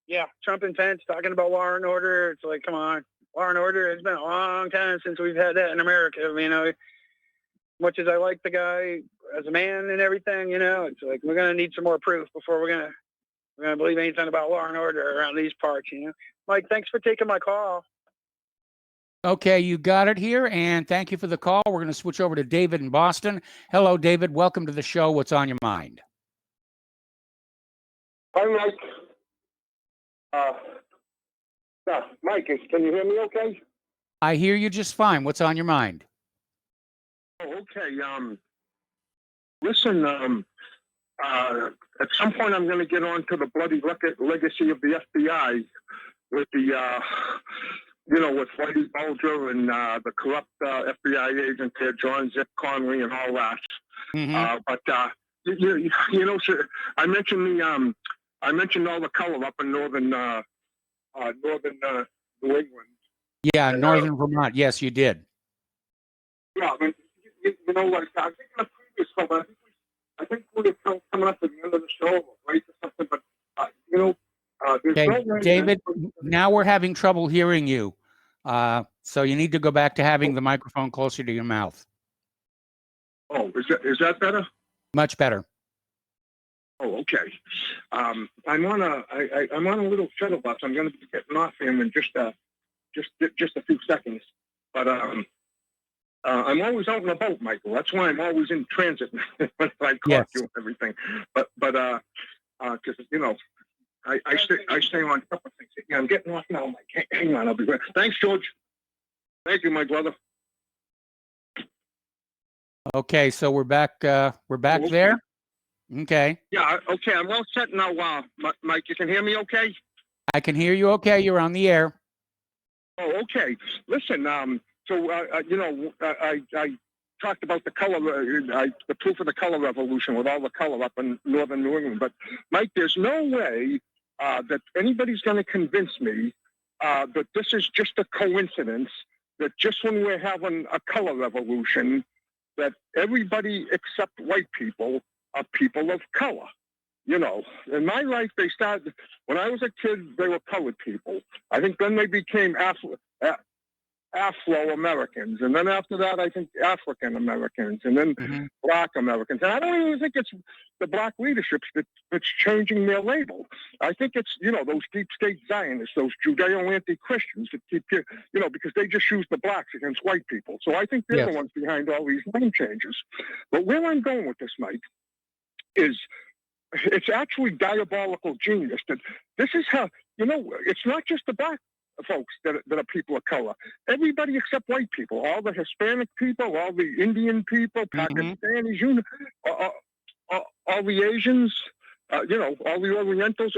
E: Yeah, Trump and Pence talking about law and order. It's like, come on, law and order. It's been a long time since we've had that in America. You know, much as I like the guy as a man and everything, you know, it's like we're gonna need some more proof before we're gonna believe anything about law and order around these parts. You know, Mike, thanks for taking my call.
C: Okay, you got it here, and thank you for the call. We're going to switch over to David in Boston. Hello, David. Welcome to the show. What's on your mind?
I: Hi, Mike. Mike, can you hear me okay?
C: I hear you just fine. What's on your mind?
I: Oh, okay. Listen, at some point I'm going to get on to the bloody legacy of the FBI with the, with Whitey Bulger and the corrupt FBI agent there, John Zip Conley and all that. Sir, I mentioned all the color up in northern New England.
C: Yeah, northern Vermont. Yes, you did.
I: Yeah, I mean, like I think in the previous show, I think we were coming up at the end of the show, right, or something. But
C: okay, David. Now we're having trouble hearing you, so you need to go back to having the microphone closer to your mouth.
I: Oh, is that better?
C: Much better.
I: Oh, okay. I'm on a little shuttle bus. I'm going to be getting off him in just a few seconds. But I'm always out and about, Michael. That's why I'm always in transit when I call you and everything. But because I stay on top of things. Yeah, I'm getting off now, Mike. Hang on, I'll be back. Thanks, George. Thank you, my brother.
C: Okay, so we're back. We're back there. Okay.
I: Yeah. Okay. I'm all set now. Mike, you can hear me okay?
C: I can hear you. Okay, you're on the air.
I: Oh, okay. Listen. I talked about the color, the proof of the color revolution with all the color up in northern New England. But Mike, there's no way that anybody's going to convince me that this is just a coincidence. That just when we're having a color revolution, that everybody except white people are people of color. You know, in my life, they started, when I was a kid, they were colored people. I think then they became Afro-Americans. And then after that, I think African-Americans and then Black Americans. And I don't even think it's the Black leadership that's changing their label. I think it's, those deep state Zionists, those Judeo-anti-Christians that keep, because they just use the blacks against white people. So I think they're the ones behind all these name changes. But where I'm going with this, Mike, is it's actually diabolical genius. That this is how, it's not just the black folks that are people of color. Everybody except white people, all the Hispanic people, all the Indian people, Pakistanis, all the Asians, all the Orientals,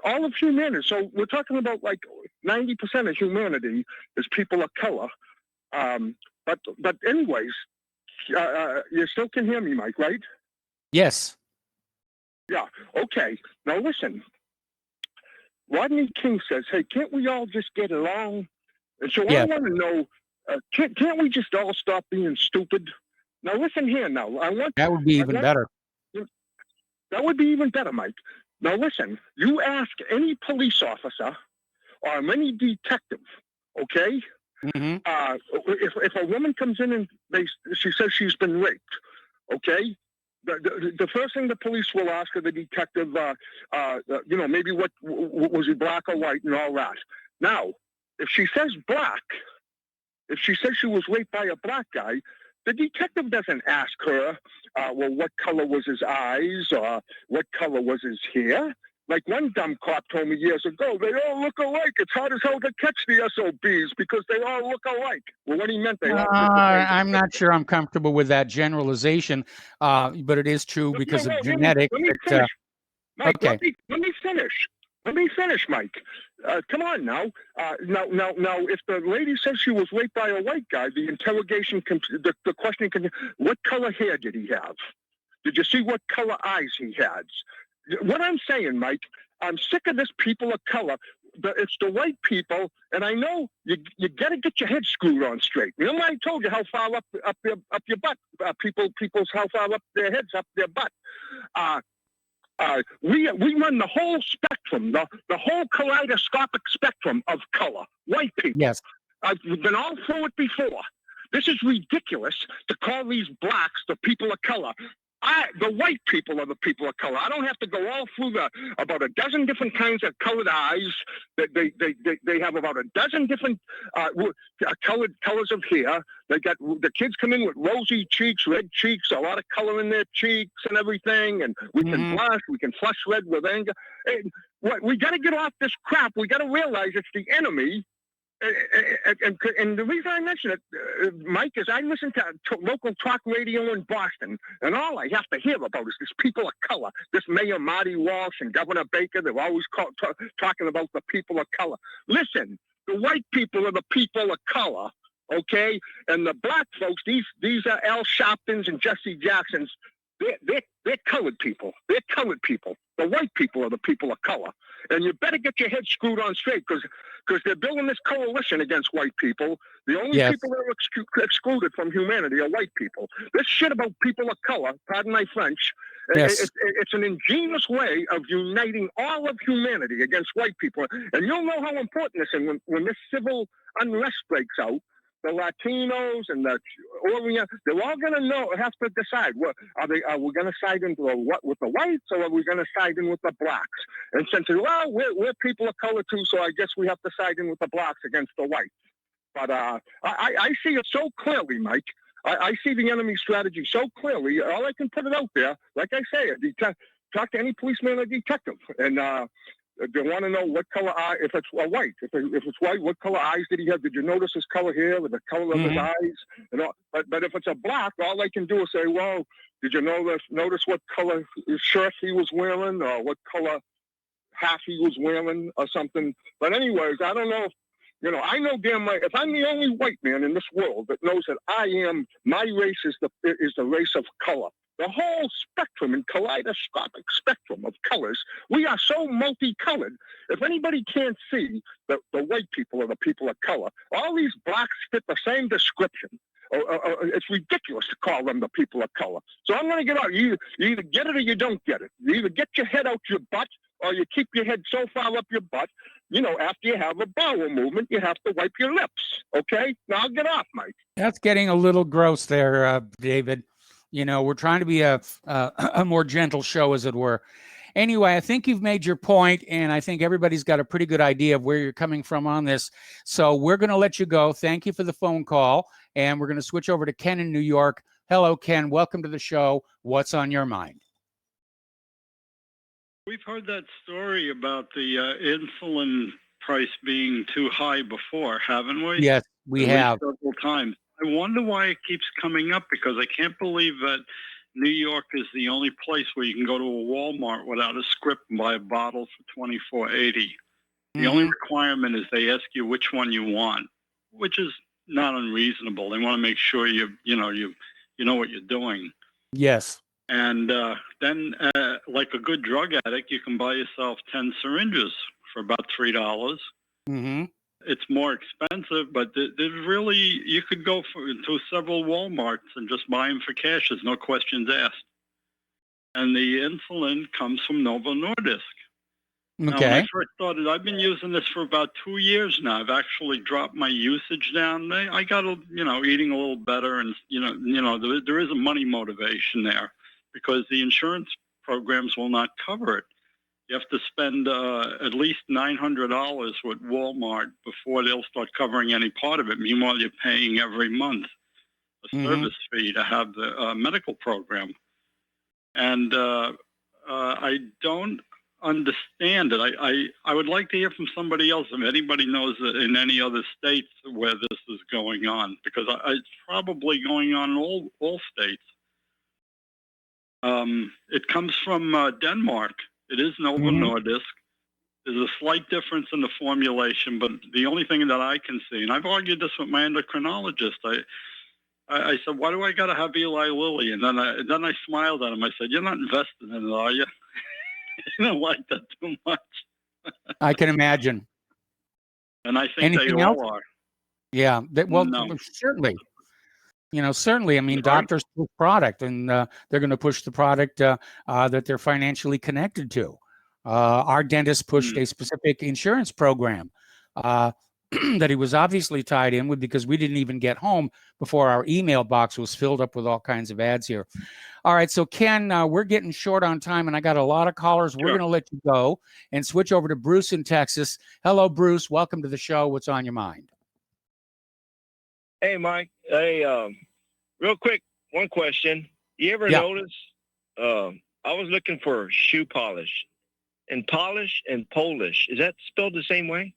I: all of humanity. So we're talking about like 90% of humanity is people of color. But anyways, you still can hear me, Mike, right?
C: Yes.
I: Yeah. Okay. Now listen. Rodney King says, "Hey, can't we all just get along?" And so I want to know, can't we just all stop being stupid? Now listen here. Now
C: that would be even better.
I: That would be even better, Mike. Now listen. You ask any police officer or any detective, okay? If a woman comes in and she says she's been raped, okay? The first thing the police will ask of the detective, maybe what was he, black or white, and all that. Now, if she says black, if she says she was raped by a black guy, the detective doesn't ask her, what color was his eyes or what color was his hair. Like one dumb cop told me years ago, they all look alike. It's hard as hell to catch the SOBs because they all look alike. Well, what he meant, they all
C: I'm not sure I'm comfortable with that generalization, but it is true because of genetics.
I: Let me finish. Mike, let me finish. Let me finish, Mike. Come on now. Now, if the lady says she was raped by a white guy, the interrogation, the questioning can, what color hair did he have? Did you see what color eyes he had? What I'm saying, Mike, I'm sick of this people of color. it's the white people, and I know you got to get your head screwed on straight. Remember I told you how far up your butt people's how far up their heads up their butt. We run the whole spectrum, the whole kaleidoscopic spectrum of color. White people.
C: Yes.
I: I've been all through it before. This is ridiculous to call these blacks the people of color. The white people are the people of color. I don't have to go all through about a dozen different kinds of colored eyes. They have about a dozen different colored colors of hair. They got the kids come in with rosy cheeks, red cheeks, a lot of color in their cheeks and everything. And we can blush, we can flush red with anger. And we got to get off this crap. We got to realize it's the enemy. And the reason I mention it, Mike, is I listen to local talk radio in Boston, and all I have to hear about is this people of color. This Mayor Marty Walsh and Governor Baker, they're always talking about the people of color. Listen, the white people are the people of color, okay? And the black folks, these are Al Sharptons and Jesse Jacksons. They're colored people. They're colored people. The white people are the people of color. And you better get your head screwed on straight because they're building this coalition against white people. The only people that are excluded from humanity are white people. This shit about people of color, pardon my French, it's an ingenious way of uniting all of humanity against white people. And you'll know how important this is when this civil unrest breaks out. The Latinos and the Orient, they're all going to have to decide, are we going to side with the whites or are we going to side in with the blacks? And since, we're people of color too, so I guess we have to side in with the blacks against the whites. But I see it so clearly, Mike. I see the enemy strategy so clearly. All I can put it out there, like I say, talk to any policeman or detective, and they want to know what color eye, if it's white. If it's white, what color eyes did he have? Did you notice his color hair or the color of his eyes? And all, but if it's a black, all they can do is say, well, did you notice what color shirt he was wearing or what color hat he was wearing or something? But anyways, I don't know if, I know damn right, if I'm the only white man in this world that knows that my race is the race of color. The whole spectrum and kaleidoscopic spectrum of colors, we are so multicolored. If anybody can't see that the white people are the people of color, all these blacks fit the same description. It's ridiculous to call them the people of color. So I'm going to get out. You either get it or you don't get it. You either get your head out your butt or you keep your head so far up your butt, after you have a bowel movement, you have to wipe your lips. Okay? Now get off, Mike.
C: That's getting a little gross there, David. We're trying to be a more gentle show, as it were. Anyway, I think you've made your point, and I think everybody's got a pretty good idea of where you're coming from on this. So we're going to let you go. Thank you for the phone call, and we're going to switch over to Ken in New York. Hello, Ken. Welcome to the show. What's on your mind?
J: We've heard that story about the insulin price being too high before, haven't we?
C: Yes, we have.
J: Several times. I wonder why it keeps coming up because I can't believe that New York is the only place where you can go to a Walmart without a script and buy a bottle for $24.80. The only requirement is they ask you which one you want, which is not unreasonable. They want to make sure you know what you're doing.
C: Yes.
J: And then, like a good drug addict, you can buy yourself 10 syringes for about $3.
C: Mm-hmm.
J: It's more expensive, but there's really, you could go to several Walmarts and just buy them for cash. There's no questions asked. And the insulin comes from Novo Nordisk. Now, when I first started, I've been using this for about 2 years now. I've actually dropped my usage down. I got, eating a little better, and there is a money motivation there because the insurance programs will not cover it. You have to spend at least $900 with Walmart before they'll start covering any part of it. Meanwhile, you're paying every month a service fee to have the medical program. And I don't understand it. I would like to hear from somebody else if anybody knows that in any other states where this is going on, because it's probably going on in all states. It comes from Denmark. It is Novo Nordisk. There's a slight difference in the formulation, but the only thing that I can see, and I've argued this with my endocrinologist, I said, why do I got to have Eli Lilly? And then I smiled at him. I said, you're not invested in it, are you? You don't like that too much.
C: I can imagine.
J: And I think
C: Anything
J: they
C: else?
J: all are.
C: Yeah. Well,
J: No.
C: certainly. Certainly. I mean,
J: Sorry?
C: doctors push product, and they're going to push the product that they're financially connected to. Our dentist pushed a specific insurance program that he was obviously tied in with, because we didn't even get home before our email box was filled up with all kinds of ads here. All right, so Ken, we're getting short on time, and I got a lot of callers. We're going to let you go and switch over to Bruce in Texas. Hello, Bruce. Welcome to the show. What's on your mind?
L: Hey, Mike. Hey, real quick, one question. You ever notice? I was looking for shoe polish, and polish and Polish. Is that spelled the same way?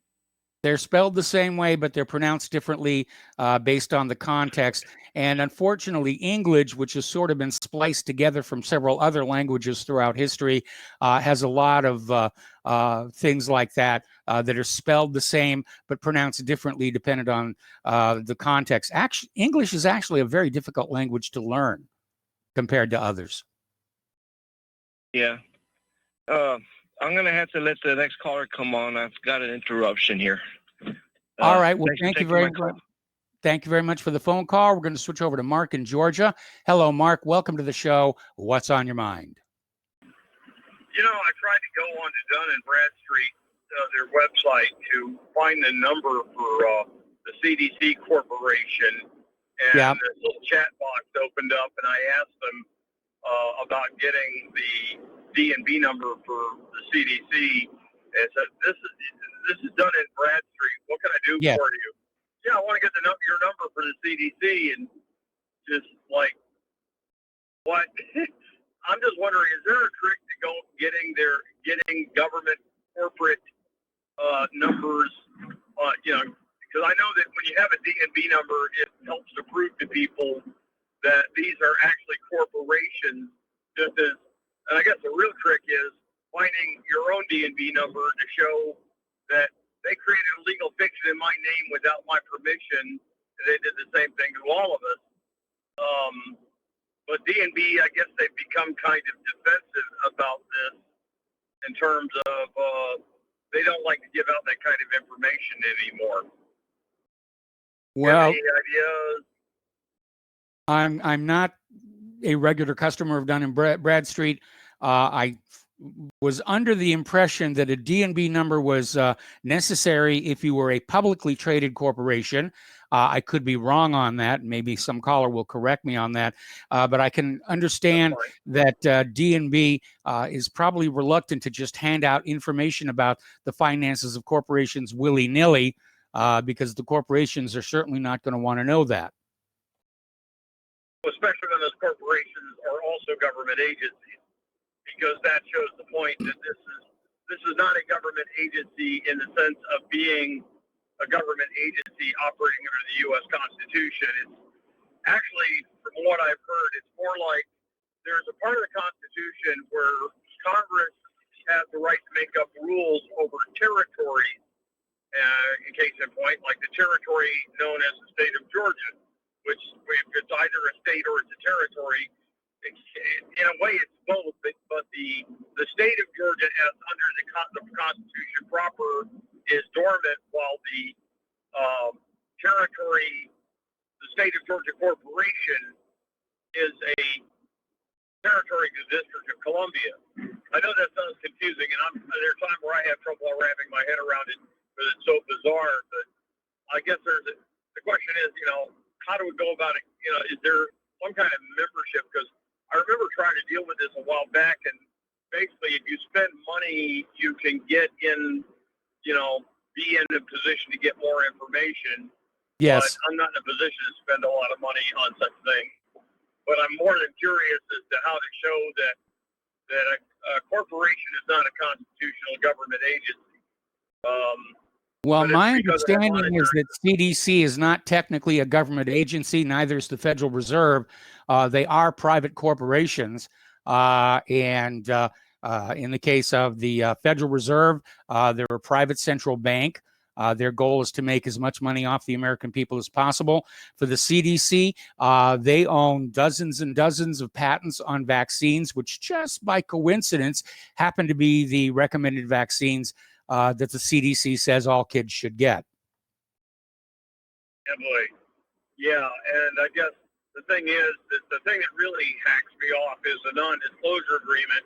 C: They're spelled the same way, but they're pronounced differently based on the context. And unfortunately, English, which has sort of been spliced together from several other languages throughout history, has a lot of things like that that are spelled the same but pronounced differently depending on the context. Actually, English is actually a very difficult language to learn compared to others.
L: Yeah. I'm going to have to let the next caller come on. I've got an interruption here.
C: All right. Well,
L: thank you very much.
C: Thank you very much for the phone call. We're going to switch over to Mark in Georgia. Hello, Mark. Welcome to the show. What's on your mind?
O: I tried to go on to Dun and Bradstreet, their website, to find the number for the CDC Corporation, and this little chat box opened up, and I asked them about getting the D&B number for the CDC, and said, "This is Dun and Bradstreet. What can I do for you?" Yeah, I want to get your number for the CDC, and just like, what? I'm just wondering, is there a trick to getting government corporate numbers? Because I know that when you have a D&B number, it helps to prove to people that these are actually corporations. And I guess the real trick is finding your own D&B number to show that they created a legal fiction in my name without my permission. They did the same thing to all of us. But D&B, I guess they've become kind of defensive about this in terms of they don't like to give out that kind of information anymore.
C: Well,
O: any ideas?
C: I'm not a regular customer of Dun and Bradstreet. I was under the impression that a D&B number was necessary if you were a publicly traded corporation. I could be wrong on that. Maybe some caller will correct me on that. But I can understand that D&B is probably reluctant to just hand out information about the finances of corporations willy-nilly, because the corporations are certainly not going to want to know that.
O: Especially when those corporations are also government agencies, because that shows the point that this is not a government agency in the sense of being a government agency operating under the U.S. Constitution. It's actually, from what I've heard, it's more like there's a part of the Constitution where Congress has the right to make up rules over territories. In case in point, like the territory known as the state of Georgia, which if it's either a state or it's a territory, in a way it's both, but the state of Georgia, as under the Constitution proper, is dormant, while the territory, the state of Georgia Corporation, is a territory of the District of Columbia. I know that sounds confusing, and there's a time where I have trouble wrapping my head around it because it's so bizarre, but I guess the question is, how do we go about it? Is there some kind of membership? Because I remember trying to deal with this a while back, and basically, if you spend money, you can get in, be in a position to get more information.
C: Yes.
O: But I'm not in a position to spend a lot of money on such things. But I'm more than curious as to how to show that a corporation is not a constitutional government agency.
C: Well, my understanding is that CDC is not technically a government agency, neither is the Federal Reserve. They are private corporations. And in the case of the Federal Reserve, they're a private central bank. Their goal is to make as much money off the American people as possible. For the CDC, they own dozens and dozens of patents on vaccines, which just by coincidence happen to be the recommended vaccines that the CDC says all kids should get.
O: Yeah, boy. Yeah, and I guess the thing is that the thing that really hacks me off is the non-disclosure agreement,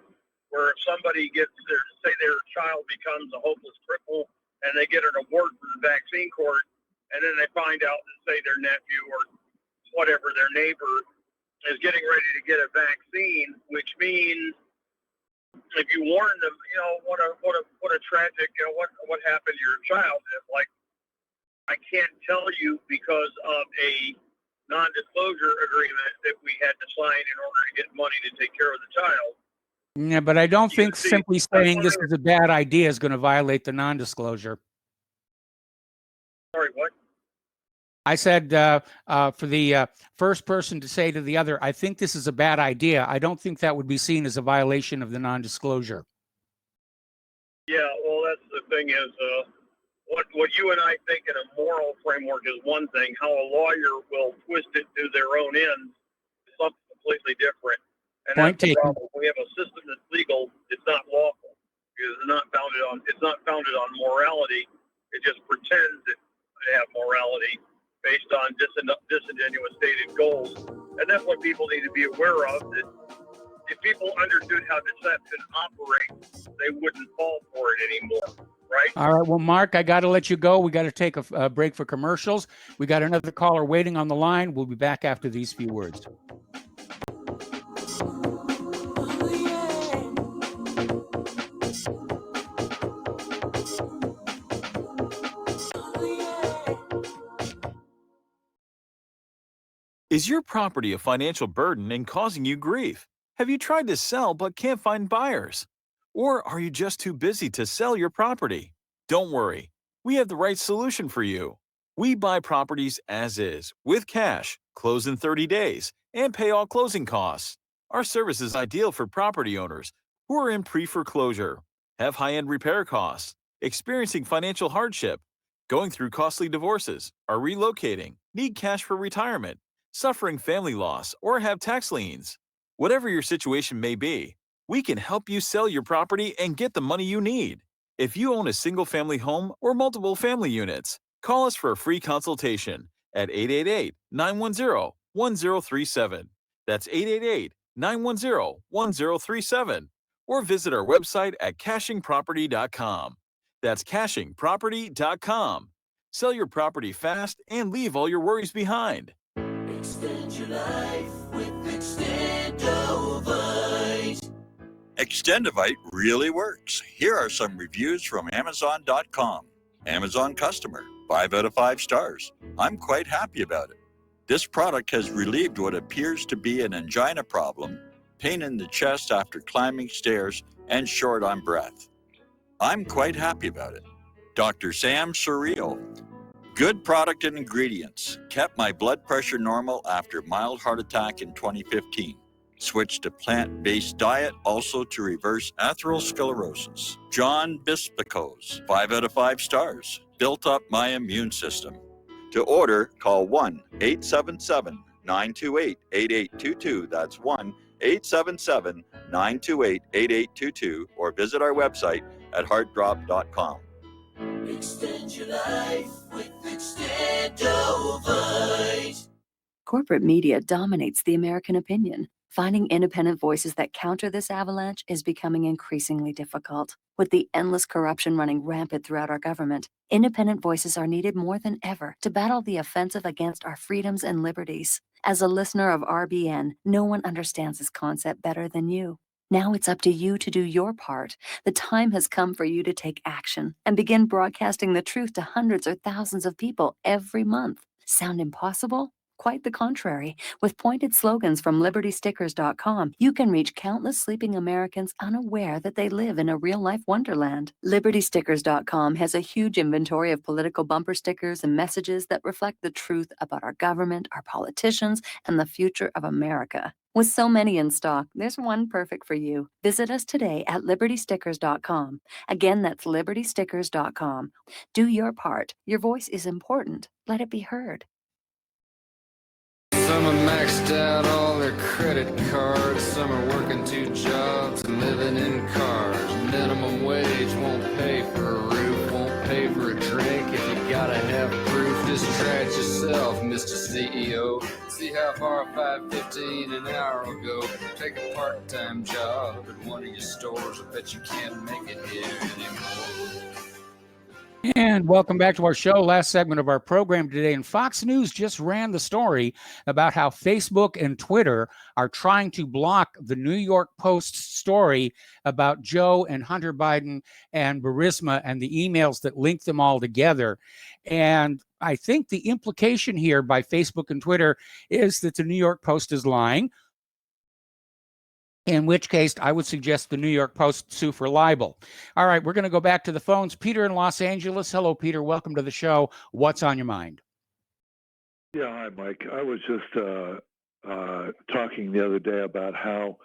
O: where if somebody gets their, say their child becomes a hopeless cripple and they get an award from the vaccine court, and then they find out that, say, their nephew or whatever, their neighbor is getting ready to get a vaccine, which means if you warn them, what a tragic, what happened to your child. And like, I can't tell you because of a non-disclosure agreement that we had to sign in order to get money to take care of the child.
C: Yeah, but I don't think simply saying this is a bad idea is going to violate the non-disclosure.
O: Sorry, what?
C: I said for the first person to say to the other, I think this is a bad idea. I don't think that would be seen as a violation of the non-disclosure.
O: Yeah, well, that's the thing is, what you and I think in a moral framework is one thing. How a lawyer will twist it to their own ends is something completely different. And
C: Point
O: that's the
C: taken.
O: problem. We have a system that's legal. It's not lawful because it's not founded on morality. It just pretends that they have morality based on disingenuous stated goals. And that's what people need to be aware of. That if people understood how deception operates, they wouldn't fall for it anymore. Right.
C: All right. Well, Mark, I got to let you go. We got to take a break for commercials. We got another caller waiting on the line. We'll be back after these few words.
G: Is your property a financial burden and causing you grief? Have you tried to sell but can't find buyers? Or are you just too busy to sell your property? Don't worry, we have the right solution for you. We buy properties as is, with cash, close in 30 days, and pay all closing costs. Our service is ideal for property owners who are in pre-foreclosure, have high-end repair costs, experiencing financial hardship, going through costly divorces, are relocating, need cash for retirement, suffering family loss, or have tax liens. Whatever your situation may be, we can help you sell your property and get the money you need. If you own a single-family home or multiple family units, call us for a free consultation at 888-910-1037. That's 888-910-1037. Or visit our website at cashingproperty.com. That's cashingproperty.com. Sell your property fast and leave all your worries behind.
R: Extend your life with Extendovite.
W: Extendovite really works. Here are some reviews from Amazon.com. Amazon customer, 5 out of 5 stars. I'm quite happy about it. This product has relieved what appears to be an angina problem, pain in the chest after climbing stairs, and short on breath. I'm quite happy about it. Dr. Sam Surreal. Good product and ingredients. Kept my blood pressure normal after mild heart attack in 2015. Switched to plant-based diet also to reverse atherosclerosis. John Bispicos, 5 out of 5 stars. Built up my immune system. To order, call 1-877-928-8822. That's 1-877-928-8822 or visit our website at heartdrop.com.
R: Extend your life with Extendovite.
K: Corporate media dominates the American opinion. Finding independent voices that counter this avalanche is becoming increasingly difficult. With the endless corruption running rampant throughout our government, independent voices are needed more than ever to battle the offensive against our freedoms and liberties. As a listener of RBN, no one understands this concept better than you. Now it's up to you to do your part. The time has come for you to take action and begin broadcasting the truth to hundreds or thousands of people every month. Sound impossible? Quite the contrary. With pointed slogans from LibertyStickers.com, you can reach countless sleeping Americans unaware that they live in a real-life wonderland. LibertyStickers.com has a huge inventory of political bumper stickers and messages that reflect the truth about our government, our politicians, and the future of America. With so many in stock, there's one perfect for you. Visit us today at LibertyStickers.com. Again, that's LibertyStickers.com. Do your part. Your voice is important. Let it be heard.
P: Some are maxed out all their credit cards. Some are working 2 jobs and living in cars. Minimum wage won't pay for a roof, won't pay for a drink. If you gotta have proof, just try it yourself. yourself, Mr. CEO. See how far $5.15 an hour will go. Take a part-time job at one of your stores. I bet you can't make it here anymore.
C: And welcome back to our show. Last segment of our program today. And Fox News just ran the story about how Facebook and Twitter are trying to block the New York Post story about Joe and Hunter Biden and Burisma and the emails that link them all together. And I think the implication here by Facebook and Twitter is that the New York Post is lying, in which case I would suggest the New York Post sue for libel. All right, we're going to go back to the phones. Peter in Los Angeles. Hello, Peter. Welcome to the show. What's on your mind?
B: Yeah, hi, Mike. I was just talking the other day about how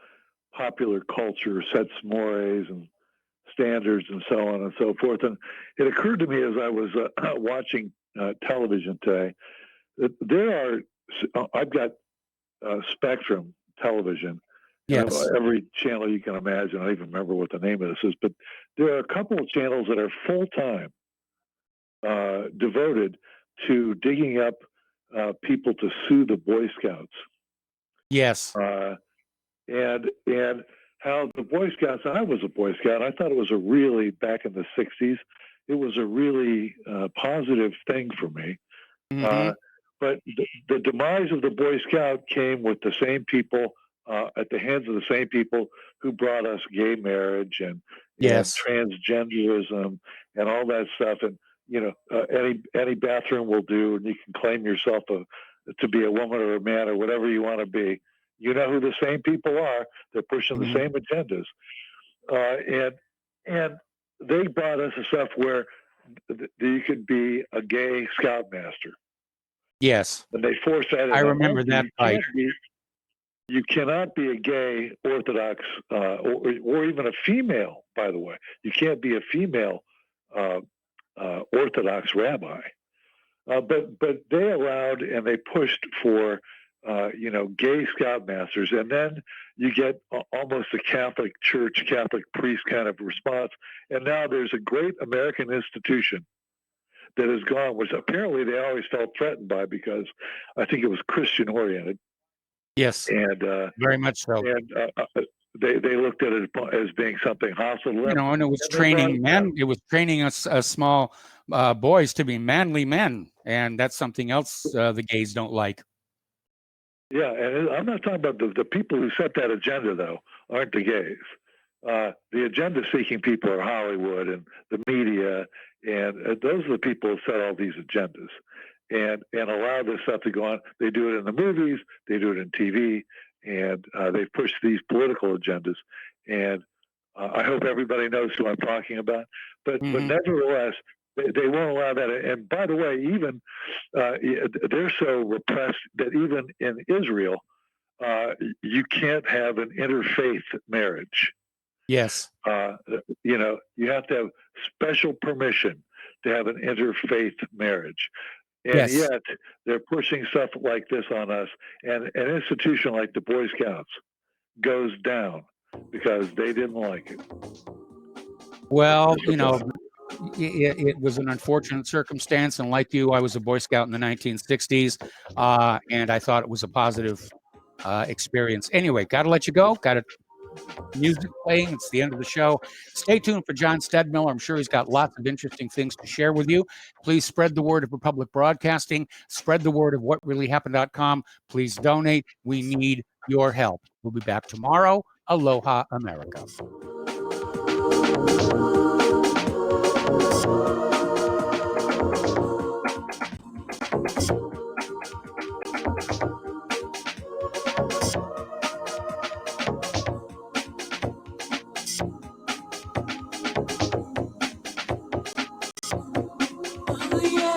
B: popular culture sets mores and standards and so on and so forth. And it occurred to me as I was watching television today that I've got Spectrum television.
C: Yes.
B: Every channel you can imagine. I don't even remember what the name of this is, but there are a couple of channels that are full-time devoted to digging up people to sue the Boy Scouts.
C: Yes.
B: And how the Boy Scouts, and I was a Boy Scout, I thought it was back in the 60s, it was a really positive thing for me.
C: Mm-hmm.
B: But the demise of the Boy Scout came with the same people, at the hands of the same people who brought us gay marriage and transgenderism and all that stuff. And, any bathroom will do, and you can claim yourself to be a woman or a man or whatever you want to be. You know who the same people are. They're pushing the same agendas. And they brought us a stuff where you could be a gay scoutmaster.
C: Yes.
B: And they forced that in.
C: I remember that fight.
B: You cannot be a gay Orthodox or even a female, by the way. You can't be a female Orthodox rabbi. But they allowed and they pushed for, gay scoutmasters. And then you get almost a Catholic Church, Catholic priest kind of response. And now there's a great American institution that has gone, which apparently they always felt threatened by because I think it was Christian oriented.
C: Yes,
B: and
C: very much so.
B: And they looked at it as being something hostile.
C: And it was training men. It was training us small boys to be manly men, and that's something else the gays don't like.
B: Yeah, and I'm not talking about the people who set that agenda, though, aren't the gays. The agenda-seeking people are Hollywood and the media, and those are the people who set all these agendas and allow this stuff to go on. They do it in the movies, they do it in TV, and they push these political agendas. And I hope everybody knows who I'm talking about. But nevertheless, they won't allow that. And by the way, even they're so repressed that even in Israel, you can't have an interfaith marriage.
C: Yes.
B: You have to have special permission to have an interfaith marriage. And yet they're pushing stuff like this on us. And an institution like the Boy Scouts goes down because they didn't like it.
C: Well, it was an unfortunate circumstance. And like you, I was a Boy Scout in the 1960s. And I thought it was a positive experience. Anyway, got to let you go. Got to music playing. It's the end of the show. Stay tuned for John Stedmiller. I'm sure he's got lots of interesting things to share with you. Please spread the word of Republic Broadcasting. Spread the word of whatreallyhappened.com. Please donate. We need your help. We'll be back tomorrow. Aloha, America.
Q: Oh, yeah.